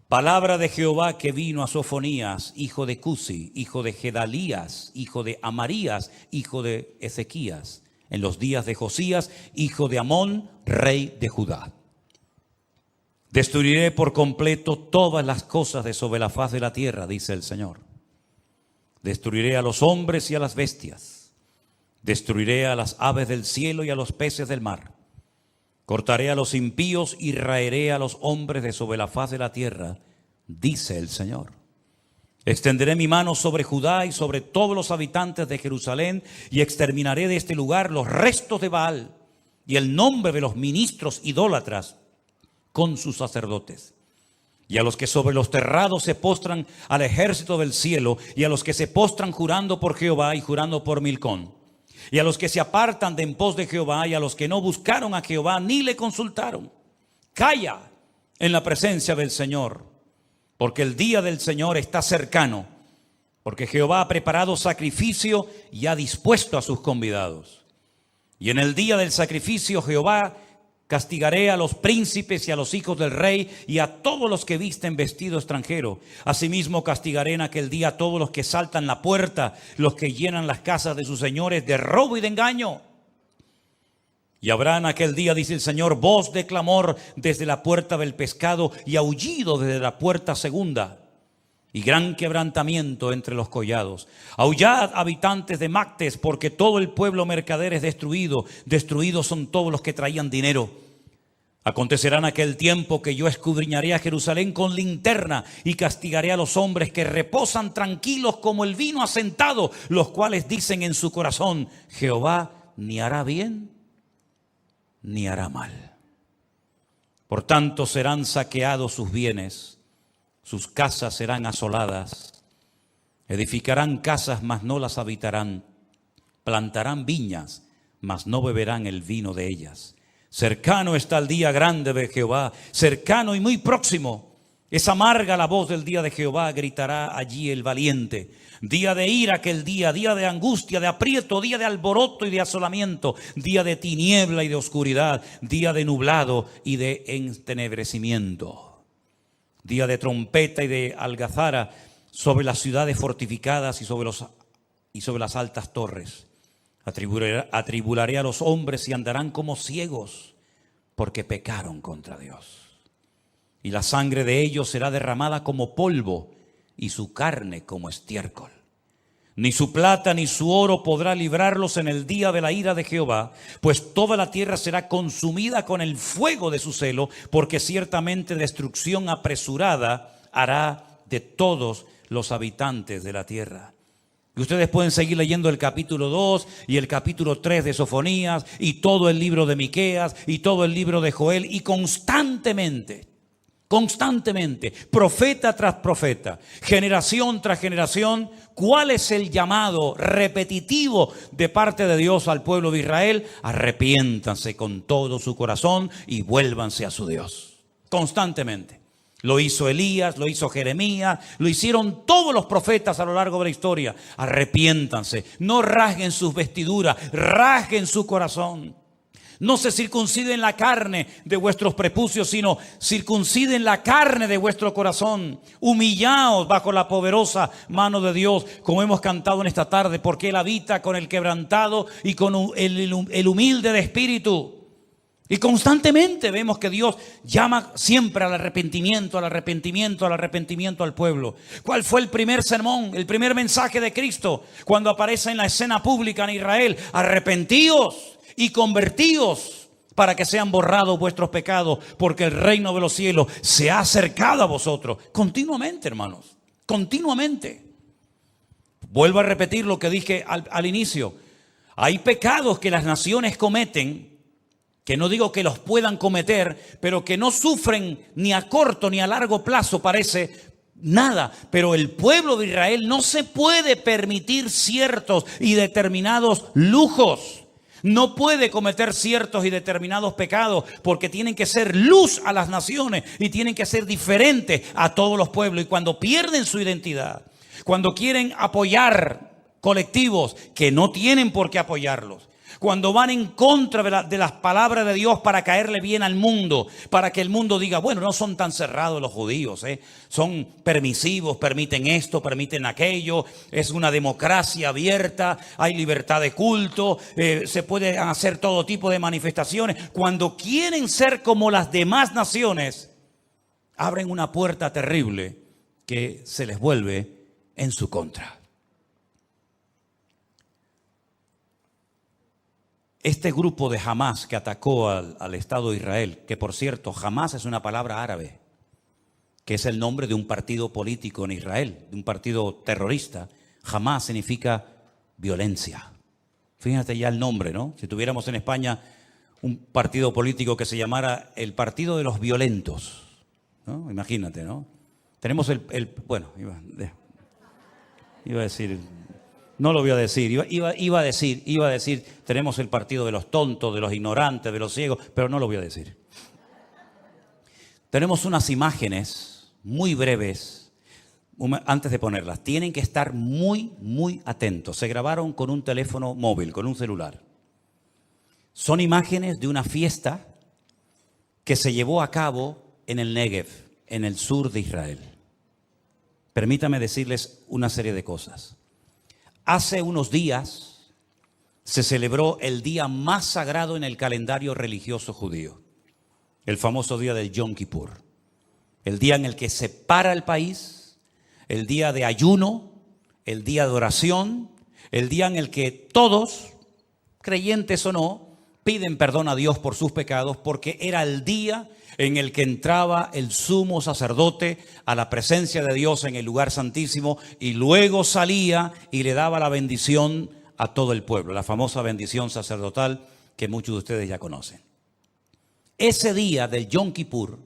Palabra de Jehová que vino a Sofonías, hijo de Cusi, hijo de Gedalías, hijo de Amarías, hijo de Ezequías, en los días de Josías, hijo de Amón, rey de Judá. Destruiré por completo todas las cosas de sobre la faz de la tierra, dice el Señor. Destruiré a los hombres y a las bestias. Destruiré a las aves del cielo y a los peces del mar. Cortaré a los impíos y raeré a los hombres de sobre la faz de la tierra, dice el Señor. Extenderé mi mano sobre Judá y sobre todos los habitantes de Jerusalén y exterminaré de este lugar los restos de Baal y el nombre de los ministros idólatras con sus sacerdotes. Y a los que sobre los terrados se postran al ejército del cielo y a los que se postran jurando por Jehová y jurando por Milcón. Y a los que se apartan de en pos de Jehová y a los que no buscaron a Jehová ni le consultaron. Calla en la presencia del Señor, porque el día del Señor está cercano, porque Jehová ha preparado sacrificio y ha dispuesto a sus convidados. Y en el día del sacrificio Jehová castigaré a los príncipes y a los hijos del rey y a todos los que visten vestido extranjero. Asimismo castigaré en aquel día a todos los que saltan la puerta, los que llenan las casas de sus señores de robo y de engaño. Y habrá en aquel día, dice el Señor, voz de clamor desde la puerta del pescado y aullido desde la puerta segunda. Y gran quebrantamiento entre los collados. Aullad, habitantes de Mactes, porque todo el pueblo mercader es destruido. Destruidos son todos los que traían dinero. Acontecerá en aquel tiempo que yo escudriñaré a Jerusalén con linterna y castigaré a los hombres que reposan tranquilos como el vino asentado, los cuales dicen en su corazón, Jehová ni hará bien ni hará mal. Por tanto serán saqueados sus bienes. Sus casas serán asoladas, edificarán casas, mas no las habitarán, plantarán viñas, mas no beberán el vino de ellas. Cercano está el día grande de Jehová, cercano y muy próximo. Es amarga la voz del día de Jehová, gritará allí el valiente. Día de ira aquel día de angustia, de aprieto, día de alboroto y de asolamiento, día de tiniebla y de oscuridad, día de nublado y de entenebrecimiento. Día de trompeta y de algazara sobre las ciudades fortificadas y sobre las altas torres. Atribularé a los hombres y andarán como ciegos, porque pecaron contra Dios. Y la sangre de ellos será derramada como polvo y su carne como estiércol. Ni su plata ni su oro podrá librarlos en el día de la ira de Jehová, pues toda la tierra será consumida con el fuego de su celo, porque ciertamente destrucción apresurada hará de todos los habitantes de la tierra. Y ustedes pueden seguir leyendo el capítulo 2 y el capítulo 3 de Sofonías y todo el libro de Miqueas y todo el libro de Joel, y constantemente, profeta tras profeta, generación tras generación, ¿cuál es el llamado repetitivo de parte de Dios al pueblo de Israel? Arrepiéntanse con todo su corazón y vuélvanse a su Dios. Constantemente. Lo hizo Elías, lo hizo Jeremías, lo hicieron todos los profetas a lo largo de la historia. Arrepiéntanse, no rasguen sus vestiduras, rasguen su corazón. No se circunciden la carne de vuestros prepucios, sino circunciden la carne de vuestro corazón. Humillaos bajo la poderosa mano de Dios, como hemos cantado en esta tarde, porque Él habita con el quebrantado y con el humilde de espíritu. Y constantemente vemos que Dios llama siempre al arrepentimiento, al arrepentimiento, al arrepentimiento al pueblo. ¿Cuál fue el primer sermón, el primer mensaje de Cristo cuando aparece en la escena pública en Israel? Arrepentíos y convertíos para que sean borrados vuestros pecados, porque el reino de los cielos se ha acercado a vosotros. Continuamente, hermanos, continuamente. Vuelvo a repetir lo que dije al inicio. Hay pecados que las naciones cometen, que no digo que los puedan cometer, pero que no sufren ni a corto ni a largo plazo, parece nada. Pero el pueblo de Israel no se puede permitir ciertos y determinados lujos. No puede cometer ciertos y determinados pecados, porque tienen que ser luz a las naciones y tienen que ser diferentes a todos los pueblos. Y cuando pierden su identidad, cuando quieren apoyar colectivos que no tienen por qué apoyarlos, cuando van en contra de las palabras de Dios para caerle bien al mundo, para que el mundo diga, bueno, no son tan cerrados los judíos, son permisivos, permiten esto, permiten aquello, es una democracia abierta, hay libertad de culto, se puede hacer todo tipo de manifestaciones. Cuando quieren ser como las demás naciones, abren una puerta terrible que se les vuelve en su contra. Este grupo de Hamás que atacó al Estado de Israel, que por cierto, Hamás es una palabra árabe, que es el nombre de un partido político en Israel, de un partido terrorista. Hamás significa violencia. Fíjate ya el nombre, ¿no? Si tuviéramos en España un partido político que se llamara el Partido de los Violentos, ¿no? Imagínate, ¿no? Tenemos bueno, iba a decir... No lo voy a decir, iba a decir, tenemos el partido de los tontos, de los ignorantes, de los ciegos, pero no lo voy a decir. Tenemos unas imágenes muy breves, antes de ponerlas, tienen que estar muy, muy atentos. Se grabaron con un teléfono móvil, con un celular. Son imágenes de una fiesta que se llevó a cabo en el Negev, en el sur de Israel. Permítame decirles una serie de cosas. Hace unos días se celebró el día más sagrado en el calendario religioso judío, el famoso día del Yom Kippur, el día en el que se para el país, el día de ayuno, el día de oración, el día en el que todos, creyentes o no, piden perdón a Dios por sus pecados, porque era el día en el que entraba el sumo sacerdote a la presencia de Dios en el lugar santísimo y luego salía y le daba la bendición a todo el pueblo, la famosa bendición sacerdotal que muchos de ustedes ya conocen. Ese día del Yom Kippur,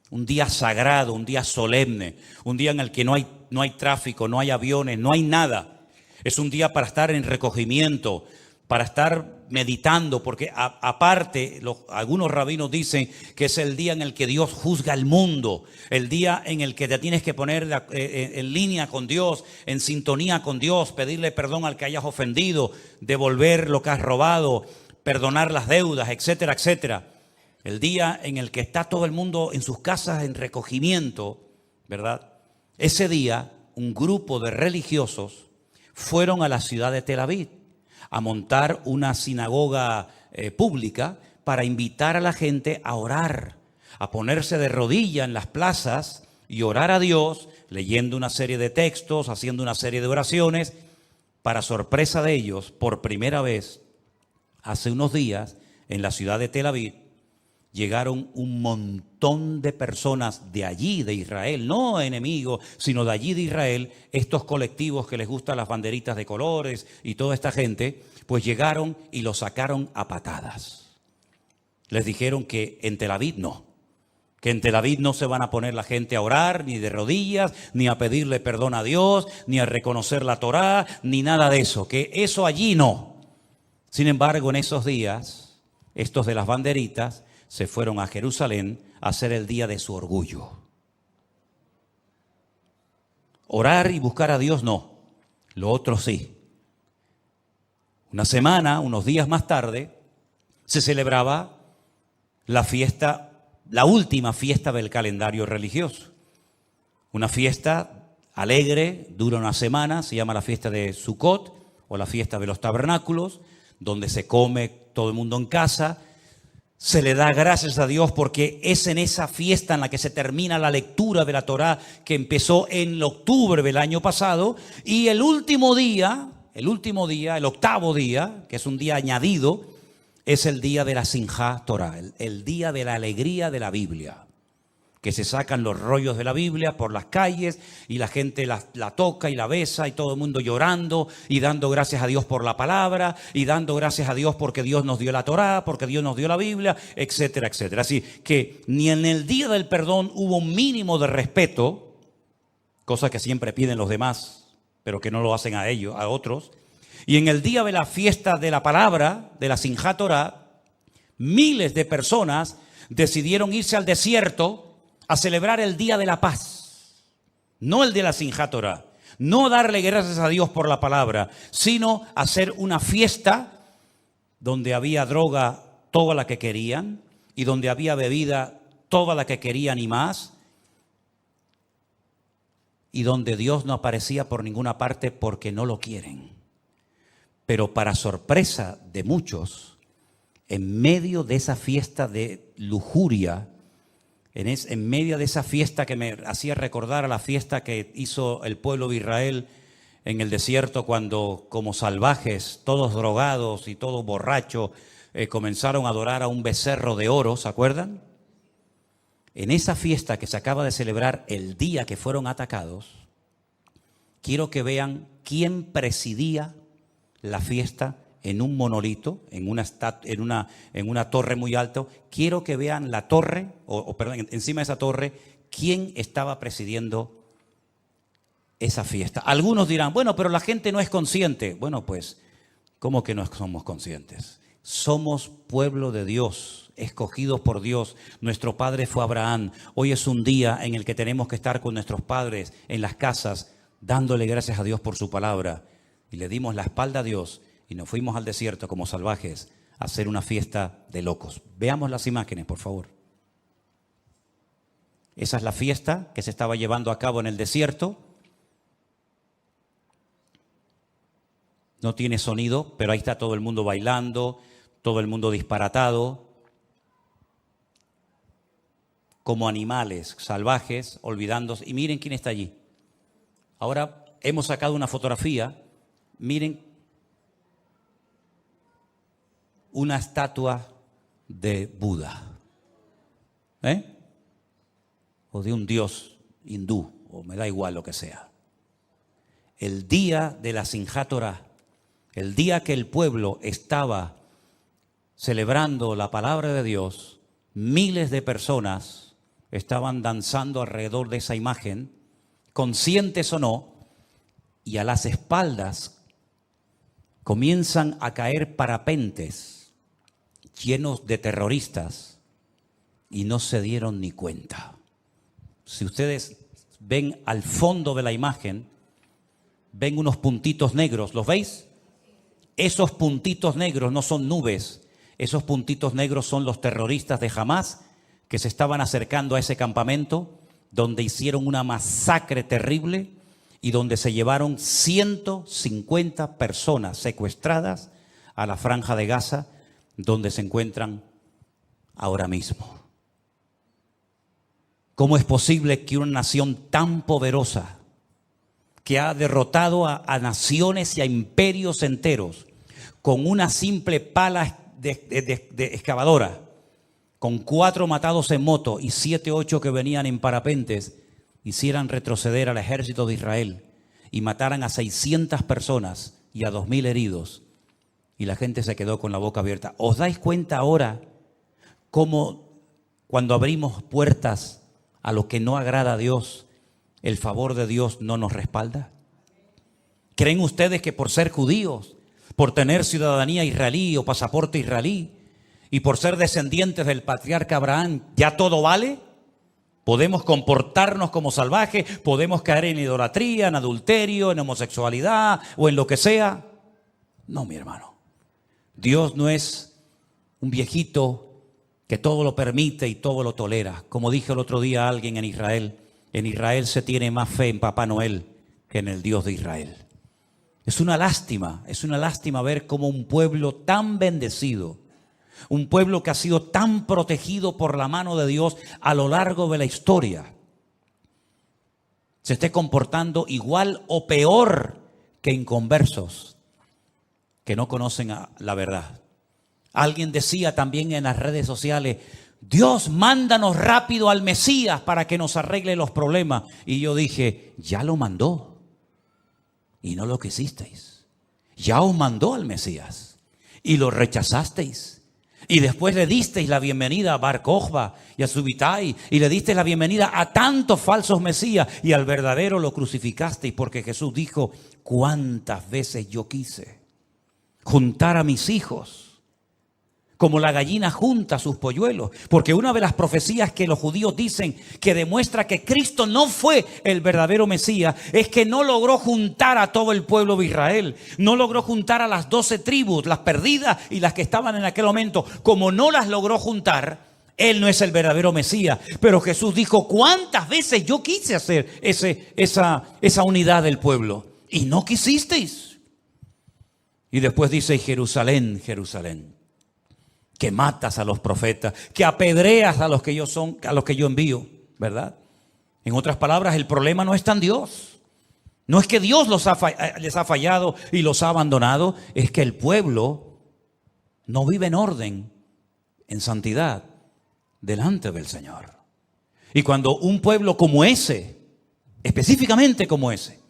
un día sagrado, un día solemne, un día en el que no hay tráfico, no hay aviones, no hay nada. Es un día para estar en recogimiento, para estar meditando, porque aparte algunos rabinos dicen que es el día en el que Dios juzga al mundo, el día en el que te tienes que poner en línea con Dios, en sintonía con Dios, pedirle perdón al que hayas ofendido, devolver lo que has robado, perdonar las deudas, etcétera, etcétera. El día en el que está todo el mundo en sus casas en recogimiento, ¿verdad? Ese día un grupo de religiosos fueron a la ciudad de Tel Aviv a montar una sinagoga pública para invitar a la gente a orar, a ponerse de rodilla en las plazas y orar a Dios, leyendo una serie de textos, haciendo una serie de oraciones. Para sorpresa de ellos, por primera vez, hace unos días, en la ciudad de Tel Aviv, llegaron un montón de personas de allí, de Israel, no enemigos, sino de allí de Israel, estos colectivos que les gustan las banderitas de colores y toda esta gente, pues llegaron y los sacaron a patadas. Les dijeron que en Tel Aviv no, que en Tel Aviv no se van a poner la gente a orar, ni de rodillas, ni a pedirle perdón a Dios, ni a reconocer la Torá, ni nada de eso, que eso allí no. Sin embargo, en esos días, estos de las banderitas se fueron a Jerusalén a hacer el día de su orgullo. Orar y buscar a Dios no, lo otro sí. Una semana, unos días más tarde, se celebraba la fiesta, la última fiesta del calendario religioso. Una fiesta alegre, dura una semana, se llama la fiesta de Sukkot o la fiesta de los tabernáculos, donde se come todo el mundo en casa. Se le da gracias a Dios porque es en esa fiesta en la que se termina la lectura de la Torá que empezó en octubre del año pasado. Y el octavo día, que es un día añadido, es el día de la Simjá Torah, el día de la alegría de la Biblia, que se sacan los rollos de la Biblia por las calles y la gente la toca y la besa y todo el mundo llorando y dando gracias a Dios por la palabra y dando gracias a Dios porque Dios nos dio la Torá, porque Dios nos dio la Biblia, etcétera, etcétera. Así que ni en el día del perdón hubo un mínimo de respeto, cosa que siempre piden los demás, pero que no lo hacen a ellos, a otros. Y en el día de la fiesta de la palabra, de la Simjá Torah, miles de personas decidieron irse al desierto a celebrar el día de la paz, no el de la Simjá Torah, no darle gracias a Dios por la palabra, sino hacer una fiesta donde había droga toda la que querían y donde había bebida toda la que querían y más, y donde Dios no aparecía por ninguna parte porque no lo quieren. Pero para sorpresa de muchos, en medio de esa fiesta de lujuria, en medio de esa fiesta que me hacía recordar a la fiesta que hizo el pueblo de Israel en el desierto cuando, como salvajes, todos drogados y todos borrachos, comenzaron a adorar a un becerro de oro, ¿se acuerdan? En esa fiesta que se acaba de celebrar el día que fueron atacados, quiero que vean quién presidía la fiesta en un monolito, en una torre muy alta. Quiero que vean la torre, perdón, encima de esa torre, quién estaba presidiendo esa fiesta. Algunos dirán, bueno, pero la gente no es consciente. Bueno, pues, ¿cómo que no somos conscientes? Somos pueblo de Dios, escogidos por Dios. Nuestro padre fue Abraham. Hoy es un día en el que tenemos que estar con nuestros padres en las casas, dándole gracias a Dios por su palabra. Y le dimos la espalda a Dios y nos fuimos al desierto como salvajes a hacer una fiesta de locos. Veamos las imágenes, por favor. Esa es la fiesta que se estaba llevando a cabo en el desierto. No tiene sonido, pero ahí está todo el mundo bailando, todo el mundo disparatado, como animales salvajes, olvidándose. Y miren quién está allí. Ahora hemos sacado una fotografía. Miren una estatua de Buda, o de un dios hindú, o me da igual lo que sea. El día de la Simjá Torah, el día que el pueblo estaba celebrando la palabra de Dios, miles de personas estaban danzando alrededor de esa imagen, conscientes o no, y a las espaldas comienzan a caer parapentes llenos de terroristas y no se dieron ni cuenta. Si ustedes ven al fondo de la imagen, ven unos puntitos negros, ¿los veis? Esos puntitos negros no son nubes, esos puntitos negros son los terroristas de Hamás que se estaban acercando a ese campamento donde hicieron una masacre terrible y donde se llevaron 150 personas secuestradas a la Franja de Gaza, donde se encuentran ahora mismo. ¿Cómo es posible que una nación tan poderosa, que ha derrotado a naciones y a imperios enteros, con una simple pala de excavadora, con 4 matados en moto y 7, 8 que venían en parapentes, hicieran retroceder al ejército de Israel y mataran a 600 personas y a 2.000 heridos? Y la gente se quedó con la boca abierta. ¿Os dais cuenta ahora cómo cuando abrimos puertas a lo que no agrada a Dios, el favor de Dios no nos respalda? ¿Creen ustedes que por ser judíos, por tener ciudadanía israelí o pasaporte israelí y por ser descendientes del patriarca Abraham, ya todo vale? ¿Podemos comportarnos como salvajes? ¿Podemos caer en idolatría, en adulterio, en homosexualidad o en lo que sea? No, mi hermano. Dios no es un viejito que todo lo permite y todo lo tolera. Como dije el otro día a alguien en Israel se tiene más fe en Papá Noel que en el Dios de Israel. Es una lástima ver cómo un pueblo tan bendecido, un pueblo que ha sido tan protegido por la mano de Dios a lo largo de la historia, se esté comportando igual o peor que inconversos que no conocen la verdad. Alguien decía también en las redes sociales: Dios, mándanos rápido al Mesías para que nos arregle los problemas. Y yo dije: ya lo mandó y no lo quisisteis. Ya os mandó al Mesías y lo rechazasteis. Y después le disteis la bienvenida a Bar Kokhba y a Subitai, y le disteis la bienvenida a tantos falsos mesías, y al verdadero lo crucificasteis, porque Jesús dijo: cuántas veces yo quise juntar a mis hijos como la gallina junta sus polluelos. Porque una de las profecías que los judíos dicen que demuestra que Cristo no fue el verdadero Mesías es que no logró juntar a todo el pueblo de Israel. No logró juntar a las 12 tribus, las perdidas y las que estaban en aquel momento. Como no las logró juntar, Él no es el verdadero Mesías. Pero Jesús dijo: ¿cuántas veces yo quise hacer esa unidad del pueblo? Y no quisisteis. Y después dice: Jerusalén, Jerusalén, que matas a los profetas, que apedreas a los que yo envío, ¿verdad? En otras palabras, el problema no está en Dios. No es que Dios les ha fallado y los ha abandonado, es que el pueblo no vive en orden, en santidad, delante del Señor. Y cuando un pueblo como ese, específicamente como ese,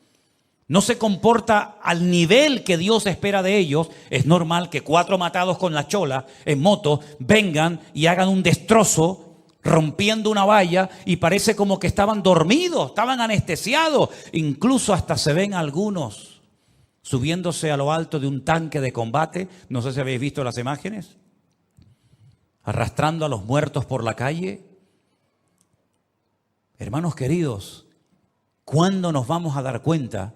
no se comporta al nivel que Dios espera de ellos, es normal que 4 matados con la chola en moto vengan y hagan un destrozo rompiendo una valla, y parece como que estaban dormidos, estaban anestesiados. Incluso hasta se ven algunos subiéndose a lo alto de un tanque de combate. No sé si habéis visto las imágenes, arrastrando a los muertos por la calle. Hermanos queridos, ¿cuándo nos vamos a dar cuenta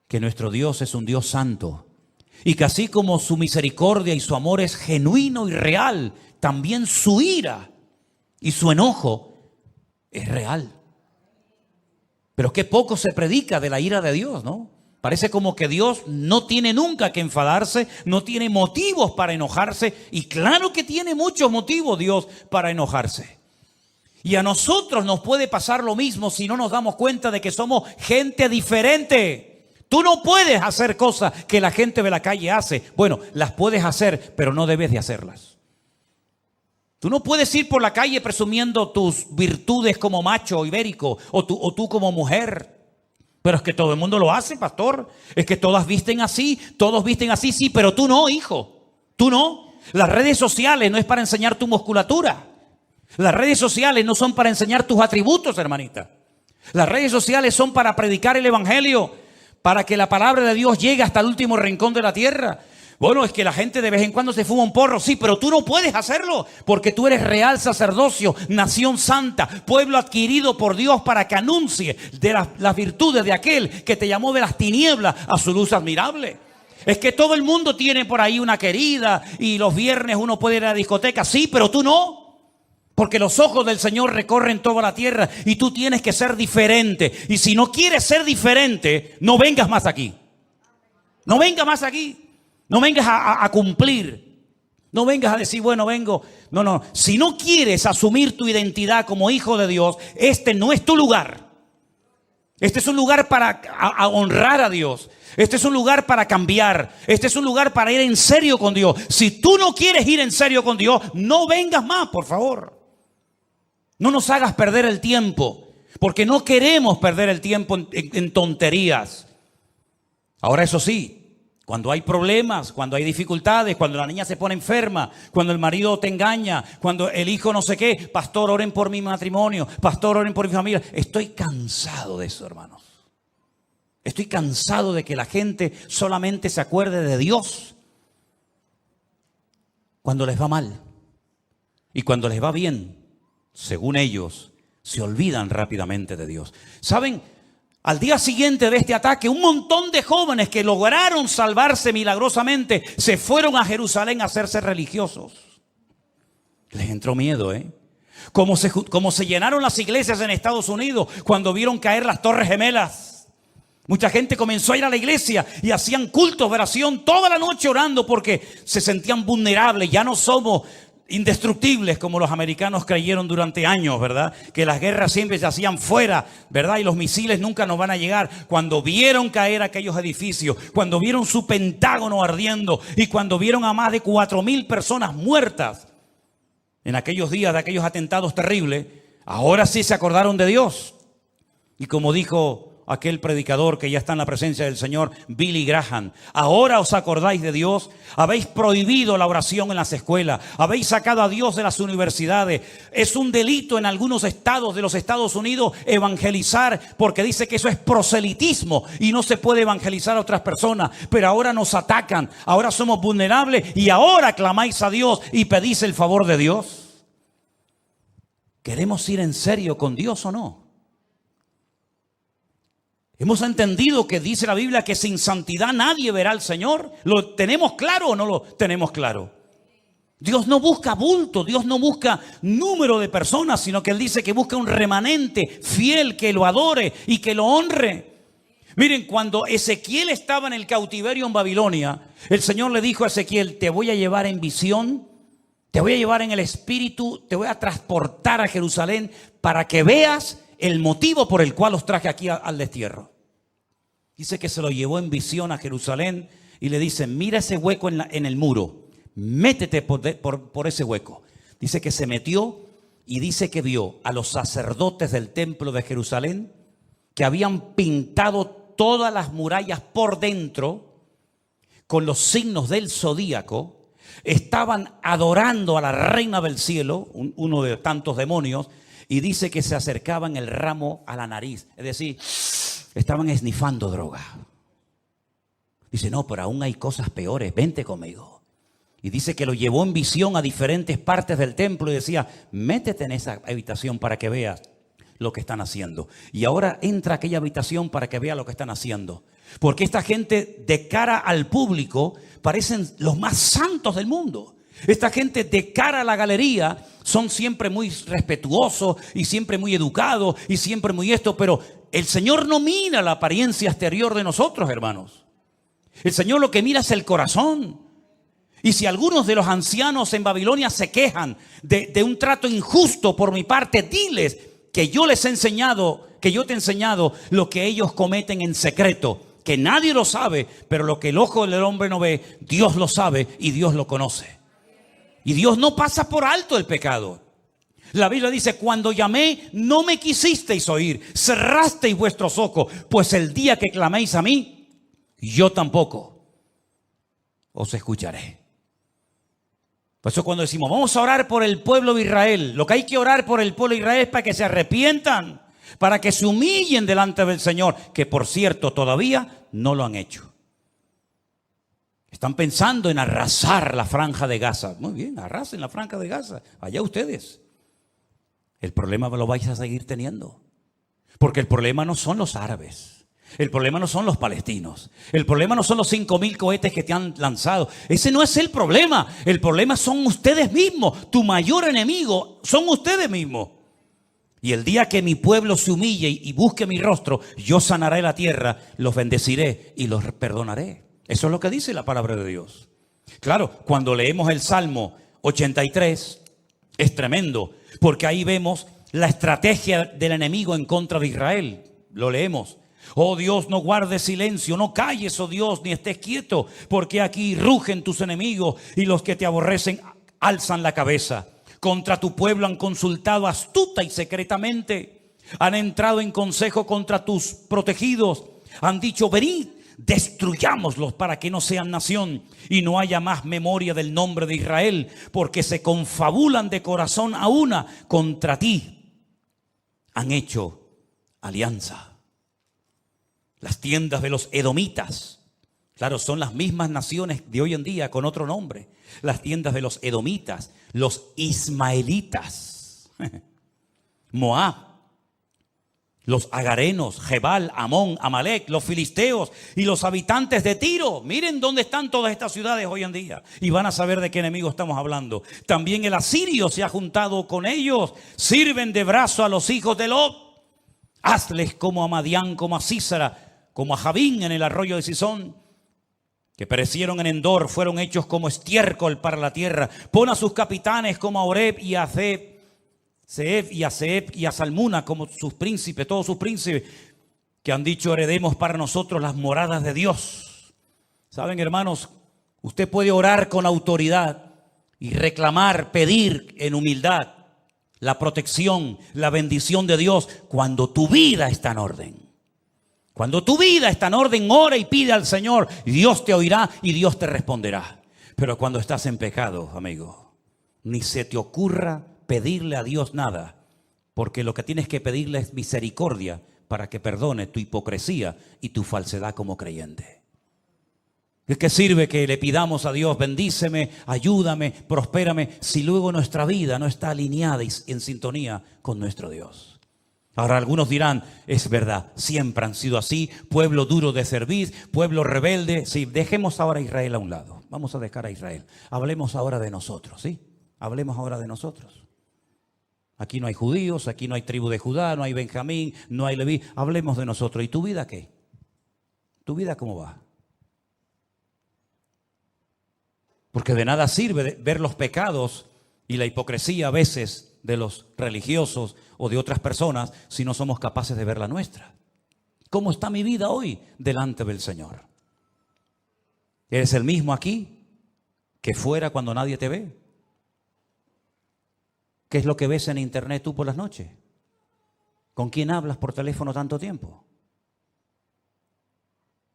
que nuestro Dios es un Dios santo? Y que así como su misericordia y su amor es genuino y real, también su ira y su enojo es real. Pero qué poco se predica de la ira de Dios, ¿no? Parece como que Dios no tiene nunca que enfadarse, no tiene motivos para enojarse. Y claro que tiene muchos motivos Dios para enojarse. Y a nosotros nos puede pasar lo mismo si no nos damos cuenta de que somos gente diferente. Tú no puedes hacer cosas que la gente de la calle hace. Bueno, las puedes hacer, pero no debes de hacerlas. Tú no puedes ir por la calle presumiendo tus virtudes como macho ibérico o tú como mujer. Pero es que todo el mundo lo hace, pastor. Es que todos visten así, sí, pero tú no, hijo. Tú no. Las redes sociales no es para enseñar tu musculatura. Las redes sociales no son para enseñar tus atributos, hermanita. Las redes sociales son para predicar el evangelio, para que la palabra de Dios llegue hasta el último rincón de la tierra. Bueno, es que la gente de vez en cuando se fuma un porro, sí, pero tú no puedes hacerlo, porque tú eres real sacerdocio, nación santa, pueblo adquirido por Dios para que anuncie de las virtudes de aquel que te llamó de las tinieblas a su luz admirable. Es que todo el mundo tiene por ahí una querida y los viernes uno puede ir a la discoteca, sí, pero tú no. Porque los ojos del Señor recorren toda la tierra y tú tienes que ser diferente. Y si no quieres ser diferente, no vengas más aquí. No vengas más aquí. No vengas a cumplir. No vengas a decir, bueno, vengo. No. Si no quieres asumir tu identidad como hijo de Dios, este no es tu lugar. Este es un lugar para honrar a Dios. Este es un lugar para cambiar. Este es un lugar para ir en serio con Dios. Si tú no quieres ir en serio con Dios, no vengas más, por favor. No nos hagas perder el tiempo, porque no queremos perder el tiempo en tonterías. Ahora, eso sí, cuando hay problemas, cuando hay dificultades, cuando la niña se pone enferma, cuando el marido te engaña, cuando el hijo no sé qué, pastor, oren por mi matrimonio, pastor, oren por mi familia. Estoy cansado de eso, hermanos. Estoy cansado de que la gente solamente se acuerde de Dios cuando les va mal. Y cuando les va bien, según ellos, se olvidan rápidamente de Dios. ¿Saben? Al día siguiente de este ataque, un montón de jóvenes que lograron salvarse milagrosamente se fueron a Jerusalén a hacerse religiosos. Les entró miedo, Como se llenaron las iglesias en Estados Unidos cuando vieron caer las Torres Gemelas. Mucha gente comenzó a ir a la iglesia y hacían cultos de oración toda la noche orando porque se sentían vulnerables. Ya no somos indestructibles como los americanos creyeron durante años, ¿verdad? Que las guerras siempre se hacían fuera, ¿verdad? Y los misiles nunca nos van a llegar. Cuando vieron caer aquellos edificios, cuando vieron su Pentágono ardiendo y cuando vieron a más de 4,000 personas muertas en aquellos días de aquellos atentados terribles, ahora sí se acordaron de Dios. Y como dijo aquel predicador que ya está en la presencia del Señor, Billy Graham, ahora os acordáis de Dios, habéis prohibido la oración en las escuelas, habéis sacado a Dios de las universidades. Es un delito en algunos estados de los Estados Unidos evangelizar, porque dice que eso es proselitismo y no se puede evangelizar a otras personas, pero ahora nos atacan, ahora somos vulnerables y ahora clamáis a Dios y pedís el favor de Dios. ¿Queremos ir en serio con Dios o no? Hemos entendido que dice la Biblia que sin santidad nadie verá al Señor. ¿Lo tenemos claro o no lo tenemos claro? Dios no busca bulto, Dios no busca número de personas, sino que Él dice que busca un remanente fiel que lo adore y que lo honre. Miren, cuando Ezequiel estaba en el cautiverio en Babilonia, el Señor le dijo a Ezequiel: te voy a llevar en visión, te voy a llevar en el espíritu, te voy a transportar a Jerusalén para que veas el motivo por el cual los traje aquí al destierro. Dice que se lo llevó en visión a Jerusalén y le dice: mira ese hueco en el muro, métete por ese hueco. Dice que se metió y dice que vio a los sacerdotes del templo de Jerusalén que habían pintado todas las murallas por dentro con los signos del zodíaco. Estaban adorando a la reina del cielo, uno de tantos demonios. Y dice que se acercaban el ramo a la nariz. Es decir, estaban esnifando droga. Dice: no, pero aún hay cosas peores, vente conmigo. Y dice que lo llevó en visión a diferentes partes del templo y decía: métete en esa habitación para que veas lo que están haciendo. Y ahora entra a aquella habitación para que vea lo que están haciendo. Porque esta gente, de cara al público, parecen los más santos del mundo. Esta gente, de cara a la galería, son siempre muy respetuosos y siempre muy educados y siempre muy esto, pero el Señor no mira la apariencia exterior de nosotros, hermanos. El Señor lo que mira es el corazón. Y si algunos de los ancianos en Babilonia se quejan de un trato injusto por mi parte, diles que yo les he enseñado, que yo te he enseñado lo que ellos cometen en secreto, que nadie lo sabe, pero lo que el ojo del hombre no ve, Dios lo sabe y Dios lo conoce. Y Dios no pasa por alto el pecado. La Biblia dice: cuando llamé, no me quisisteis oír, cerrasteis vuestros ojos, pues el día que claméis a mí, yo tampoco os escucharé. Por eso cuando decimos: vamos a orar por el pueblo de Israel, lo que hay que orar por el pueblo de Israel es para que se arrepientan, para que se humillen delante del Señor, que por cierto todavía no lo han hecho. Están pensando en arrasar la franja de Gaza. Muy bien, arrasen la franja de Gaza. Allá ustedes. El problema lo vais a seguir teniendo. Porque el problema no son los árabes. El problema no son los palestinos. El problema no son los 5,000 cohetes que te han lanzado. Ese no es el problema. El problema son ustedes mismos. Tu mayor enemigo son ustedes mismos. Y el día que mi pueblo se humille y busque mi rostro, yo sanaré la tierra, los bendeciré y los perdonaré. Eso es lo que dice la palabra de Dios. Claro, cuando leemos el Salmo 83, es tremendo, porque ahí vemos la estrategia del enemigo en contra de Israel. Lo leemos: oh Dios, no guardes silencio, no calles, oh Dios, ni estés quieto, porque aquí rugen tus enemigos y los que te aborrecen alzan la cabeza. Contra tu pueblo han consultado astuta y secretamente, han entrado en consejo contra tus protegidos, han dicho: venid, destruyámoslos para que no sean nación y no haya más memoria del nombre de Israel, porque se confabulan de corazón a una contra ti. Han hecho alianza. Las tiendas de los edomitas, claro, son las mismas naciones de hoy en día con otro nombre. Las tiendas de los edomitas, los ismaelitas, Moab, los agarenos, Jebal, Amón, Amalek, los filisteos y los habitantes de Tiro. Miren dónde están todas estas ciudades hoy en día y van a saber de qué enemigo estamos hablando. También el asirio se ha juntado con ellos. Sirven de brazo a los hijos de Lot. Hazles como a Madián, como a Sísara, como a Javín en el arroyo de Sisón. que perecieron en Endor, fueron hechos como estiércol para la tierra. Pon a sus capitanes como a Oreb y a Zeeb y a Salmuna como sus príncipes, todos sus príncipes, que han dicho: heredemos para nosotros las moradas de Dios. Saben, hermanos, usted puede orar con autoridad y reclamar, pedir en humildad la protección, la bendición de Dios cuando tu vida está en orden. Cuando tu vida está en orden, ora y pide al Señor, y Dios te oirá y Dios te responderá. Pero cuando estás en pecado, amigo, ni se te ocurra pedirle a Dios nada, porque lo que tienes que pedirle es misericordia para que perdone tu hipocresía y tu falsedad como creyente. ¿De qué sirve que le pidamos a Dios: bendíceme, ayúdame, prospérame, si luego nuestra vida no está alineada y en sintonía con nuestro Dios? Ahora algunos dirán: es verdad, siempre han sido así, pueblo duro de servir, pueblo rebelde. Sí, dejemos ahora a Israel a un lado, vamos a dejar a Israel. Hablemos ahora de nosotros, ¿sí? Hablemos ahora de nosotros. Aquí no hay judíos, aquí no hay tribu de Judá, no hay Benjamín, no hay Leví. Hablemos de nosotros. ¿Y tu vida qué? ¿Tu vida cómo va? Porque de nada sirve ver los pecados y la hipocresía a veces de los religiosos o de otras personas si no somos capaces de ver la nuestra. ¿Cómo está mi vida hoy delante del Señor? ¿Eres el mismo aquí que fuera cuando nadie te ve? ¿Qué es lo que ves en internet tú por las noches? ¿Con quién hablas por teléfono tanto tiempo?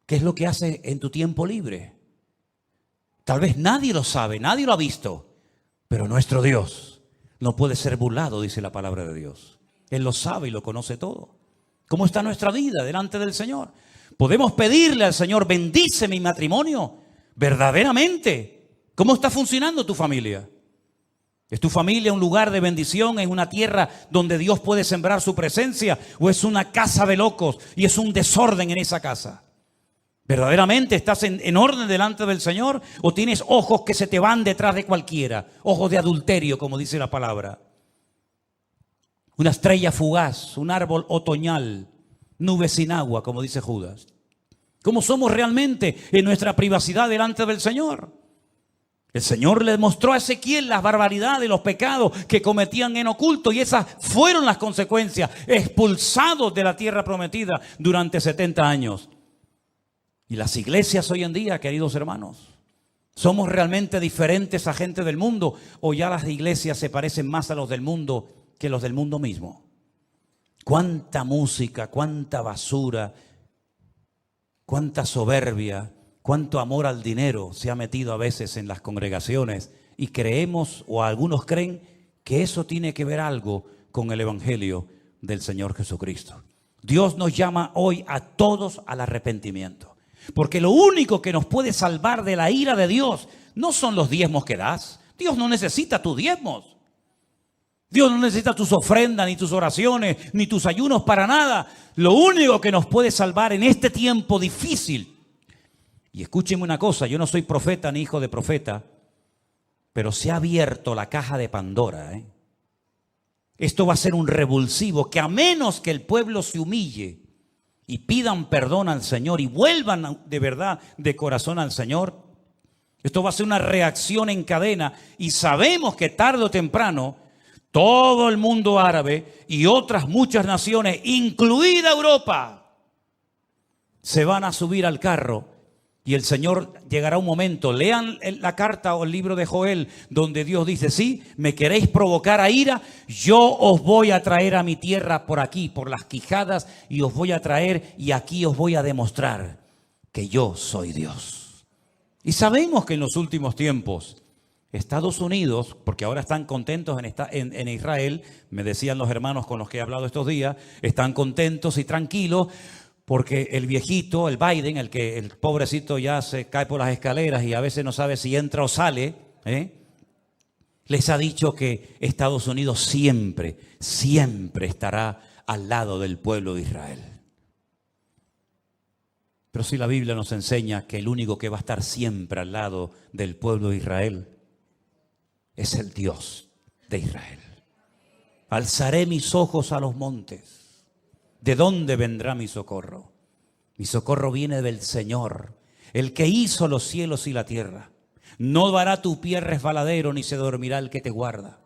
¿Qué es lo que haces en tu tiempo libre? Tal vez nadie lo sabe, nadie lo ha visto, pero nuestro Dios no puede ser burlado, dice la palabra de Dios. Él lo sabe y lo conoce todo. ¿Cómo está nuestra vida delante del Señor? Podemos pedirle al Señor: bendice mi matrimonio. Verdaderamente, ¿cómo está funcionando tu familia? ¿Es tu familia un lugar de bendición? ¿Es una tierra donde Dios puede sembrar su presencia? ¿O es una casa de locos y es un desorden en esa casa? ¿Verdaderamente estás en orden delante del Señor? ¿O tienes ojos que se te van detrás de cualquiera? Ojos de adulterio, como dice la palabra. Una estrella fugaz, un árbol otoñal, nubes sin agua, como dice Judas. ¿Cómo somos realmente en nuestra privacidad delante del Señor? El Señor le mostró a Ezequiel las barbaridades, los pecados que cometían en oculto, y esas fueron las consecuencias: expulsados de la tierra prometida durante 70 años. Y las iglesias hoy en día, queridos hermanos, ¿somos realmente diferentes a gente del mundo, o ya las iglesias se parecen más a los del mundo que los del mundo mismo? Cuánta música, cuánta basura, cuánta soberbia, cuánto amor al dinero se ha metido a veces en las congregaciones, y creemos, o algunos creen, que eso tiene que ver algo con el evangelio del Señor Jesucristo. Dios nos llama hoy a todos al arrepentimiento, porque lo único que nos puede salvar de la ira de Dios no son los diezmos que das. Dios no necesita tus diezmos. Dios no necesita tus ofrendas, ni tus oraciones, ni tus ayunos, para nada. Lo único que nos puede salvar en este tiempo difícil. Y escúchenme una cosa: yo no soy profeta ni hijo de profeta, pero se ha abierto la caja de Pandora. Esto va a ser un revulsivo que, a menos que el pueblo se humille y pidan perdón al Señor y vuelvan de verdad, de corazón al Señor, esto va a ser una reacción en cadena. Y sabemos que tarde o temprano todo el mundo árabe y otras muchas naciones, incluida Europa, se van a subir al carro. Y el Señor llegará un momento, lean la carta o el libro de Joel, donde Dios dice: sí, me queréis provocar a ira, yo os voy a traer a mi tierra por aquí, por las quijadas, y os voy a traer, y aquí os voy a demostrar que yo soy Dios. Y sabemos que en los últimos tiempos Estados Unidos, porque ahora están contentos en Israel, me decían los hermanos con los que he hablado estos días, están contentos y tranquilos, porque el viejito, el Biden, el pobrecito ya se cae por las escaleras y a veces no sabe si entra o sale, les ha dicho que Estados Unidos siempre, siempre estará al lado del pueblo de Israel. Pero si la Biblia nos enseña que el único que va a estar siempre al lado del pueblo de Israel es el Dios de Israel. Alzaré mis ojos a los montes. ¿De dónde vendrá mi socorro? Mi socorro viene del Señor, el que hizo los cielos y la tierra. No dará tu pie resbaladero, ni se dormirá el que te guarda.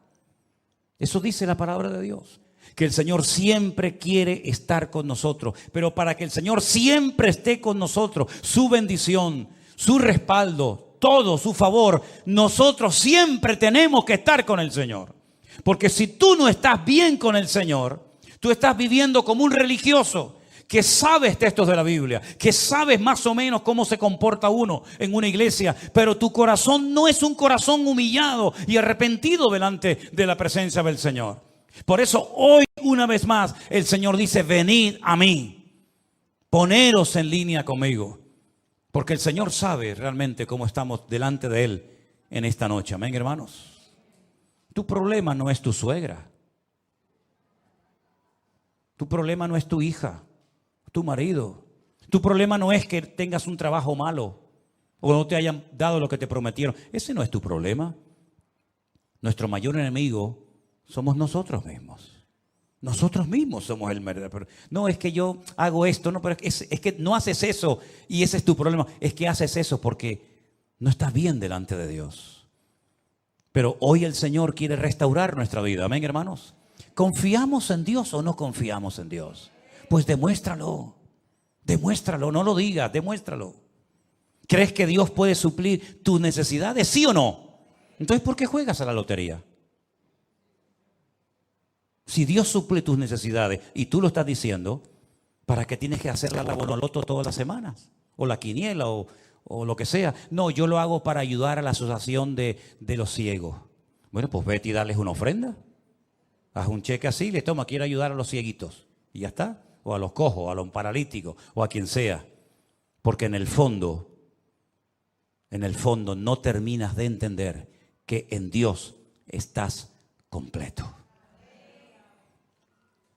Eso dice la palabra de Dios, que el Señor siempre quiere estar con nosotros. Pero para que el Señor siempre esté con nosotros, su bendición, su respaldo, todo su favor, nosotros siempre tenemos que estar con el Señor. Porque si tú no estás bien con el Señor, tú estás viviendo como un religioso que sabes textos de la Biblia, que sabes más o menos cómo se comporta uno en una iglesia, pero tu corazón no es un corazón humillado y arrepentido delante de la presencia del Señor. Por eso hoy, una vez más, el Señor dice: venid a mí, poneros en línea conmigo, porque el Señor sabe realmente cómo estamos delante de Él en esta noche. Amén, hermanos. Tu problema no es tu suegra, tu problema no es tu hija, tu marido. Tu problema no es que tengas un trabajo malo o no te hayan dado lo que te prometieron. Ese no es tu problema. Nuestro mayor enemigo somos nosotros mismos. Nosotros mismos somos el verdadero. No es que yo hago esto, no, pero es que no haces eso y ese es tu problema. Es que haces eso porque no estás bien delante de Dios. Pero hoy el Señor quiere restaurar nuestra vida. Amén, hermanos. ¿Confiamos en Dios o no confiamos en Dios? Pues demuéstralo, no lo digas, demuéstralo. ¿Crees que Dios puede suplir tus necesidades, sí o no? Entonces, ¿por qué juegas a la lotería? Si Dios suple tus necesidades y tú lo estás diciendo, ¿para qué tienes que hacer la Bonoloto todas las semanas? O la quiniela o lo que sea. No, yo lo hago para ayudar a la asociación de los ciegos. Bueno, pues vete y darles una ofrenda. Haz un cheque así, les toma, quiero ayudar a los cieguitos. Y ya está. O a los cojos, a los paralíticos, o a quien sea. Porque en el fondo no terminas de entender que en Dios estás completo.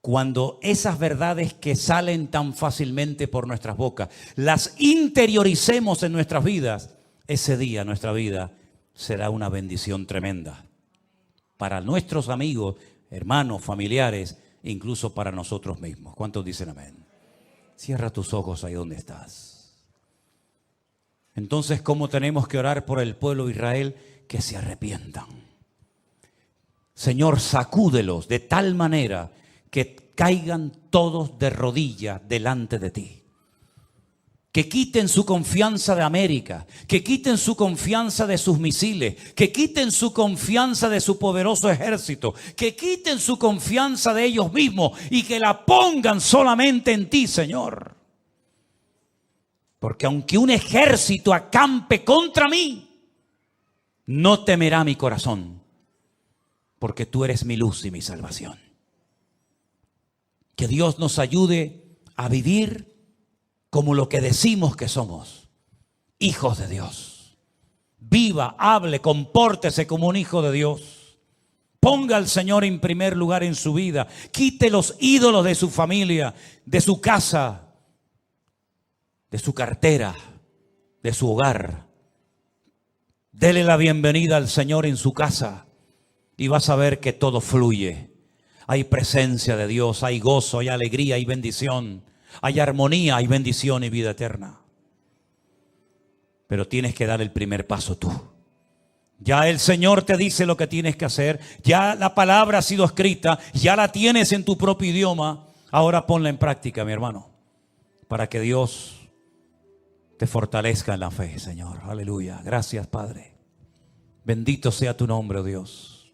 Cuando esas verdades que salen tan fácilmente por nuestras bocas, las interioricemos en nuestras vidas, ese día nuestra vida será una bendición tremenda. Para nuestros amigos, hermanos, familiares, incluso para nosotros mismos. ¿Cuántos dicen amén? Cierra tus ojos ahí donde estás. Entonces, ¿cómo tenemos que orar por el pueblo de Israel? Que se arrepientan. Señor, sacúdelos de tal manera que caigan todos de rodillas delante de ti. Que quiten su confianza de América, que quiten su confianza de sus misiles, que quiten su confianza de su poderoso ejército, que quiten su confianza de ellos mismos y que la pongan solamente en ti, Señor. Porque aunque un ejército acampe contra mí, no temerá mi corazón, porque tú eres mi luz y mi salvación. Que Dios nos ayude a vivir como lo que decimos que somos, hijos de Dios. Viva, hable, compórtese como un hijo de Dios. Ponga al Señor en primer lugar en su vida. Quite los ídolos de su familia, de su casa, de su cartera, de su hogar. Dele la bienvenida al Señor en su casa y vas a ver que todo fluye. Hay presencia de Dios, hay gozo, hay alegría, hay bendición. Hay armonía, hay bendición y vida eterna. Pero tienes que dar el primer paso tú. Ya el Señor te dice lo que tienes que hacer. Ya la palabra ha sido escrita. Ya la tienes en tu propio idioma. Ahora ponla en práctica, mi hermano. Para que Dios te fortalezca en la fe, Señor. Aleluya. Gracias, Padre. Bendito sea tu nombre, oh Dios.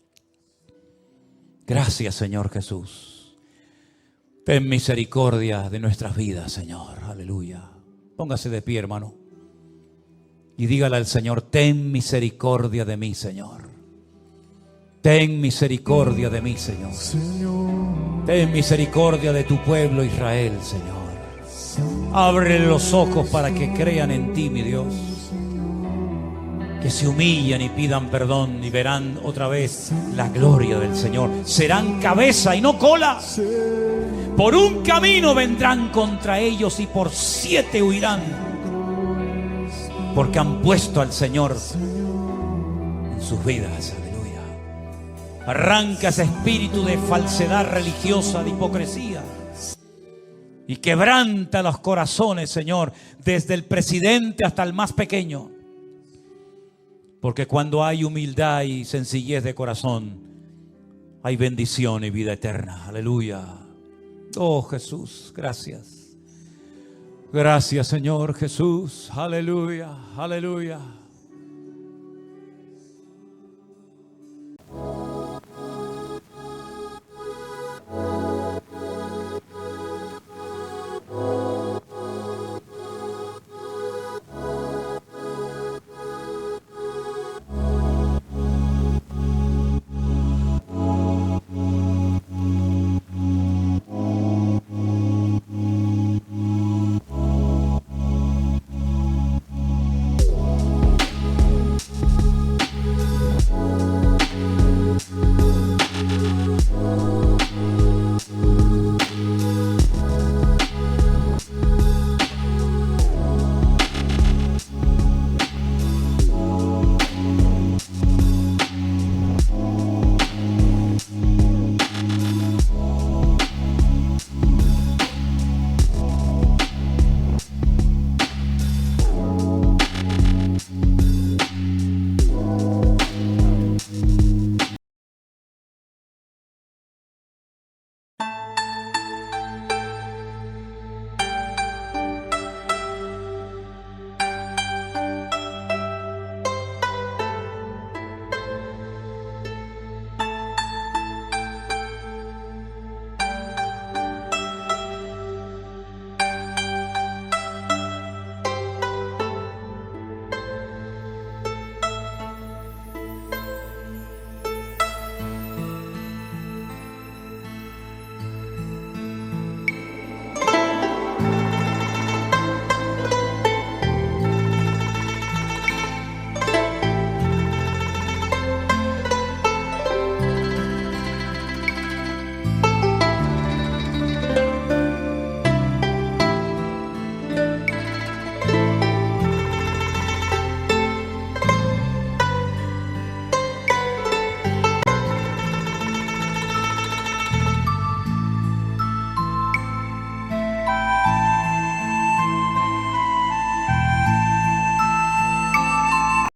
Gracias, Señor Jesús. Ten misericordia de nuestras vidas, Señor. Aleluya. Póngase de pie, hermano. Y dígale al Señor: ten misericordia de mí, Señor. Ten misericordia de mí, Señor. Ten misericordia de tu pueblo Israel, Señor. Abre los ojos para que crean en ti, mi Dios. Que se humillen y pidan perdón y verán otra vez la gloria del Señor. Serán cabeza y no cola. Por un camino vendrán contra ellos y por 7 huirán. Porque han puesto al Señor en sus vidas. Aleluya. Arranca ese espíritu de falsedad religiosa, de hipocresía. Y quebranta los corazones, Señor, desde el presidente hasta el más pequeño. Porque cuando hay humildad y sencillez de corazón, hay bendición y vida eterna. Aleluya. Oh Jesús, gracias. Gracias, Señor Jesús. Aleluya, aleluya.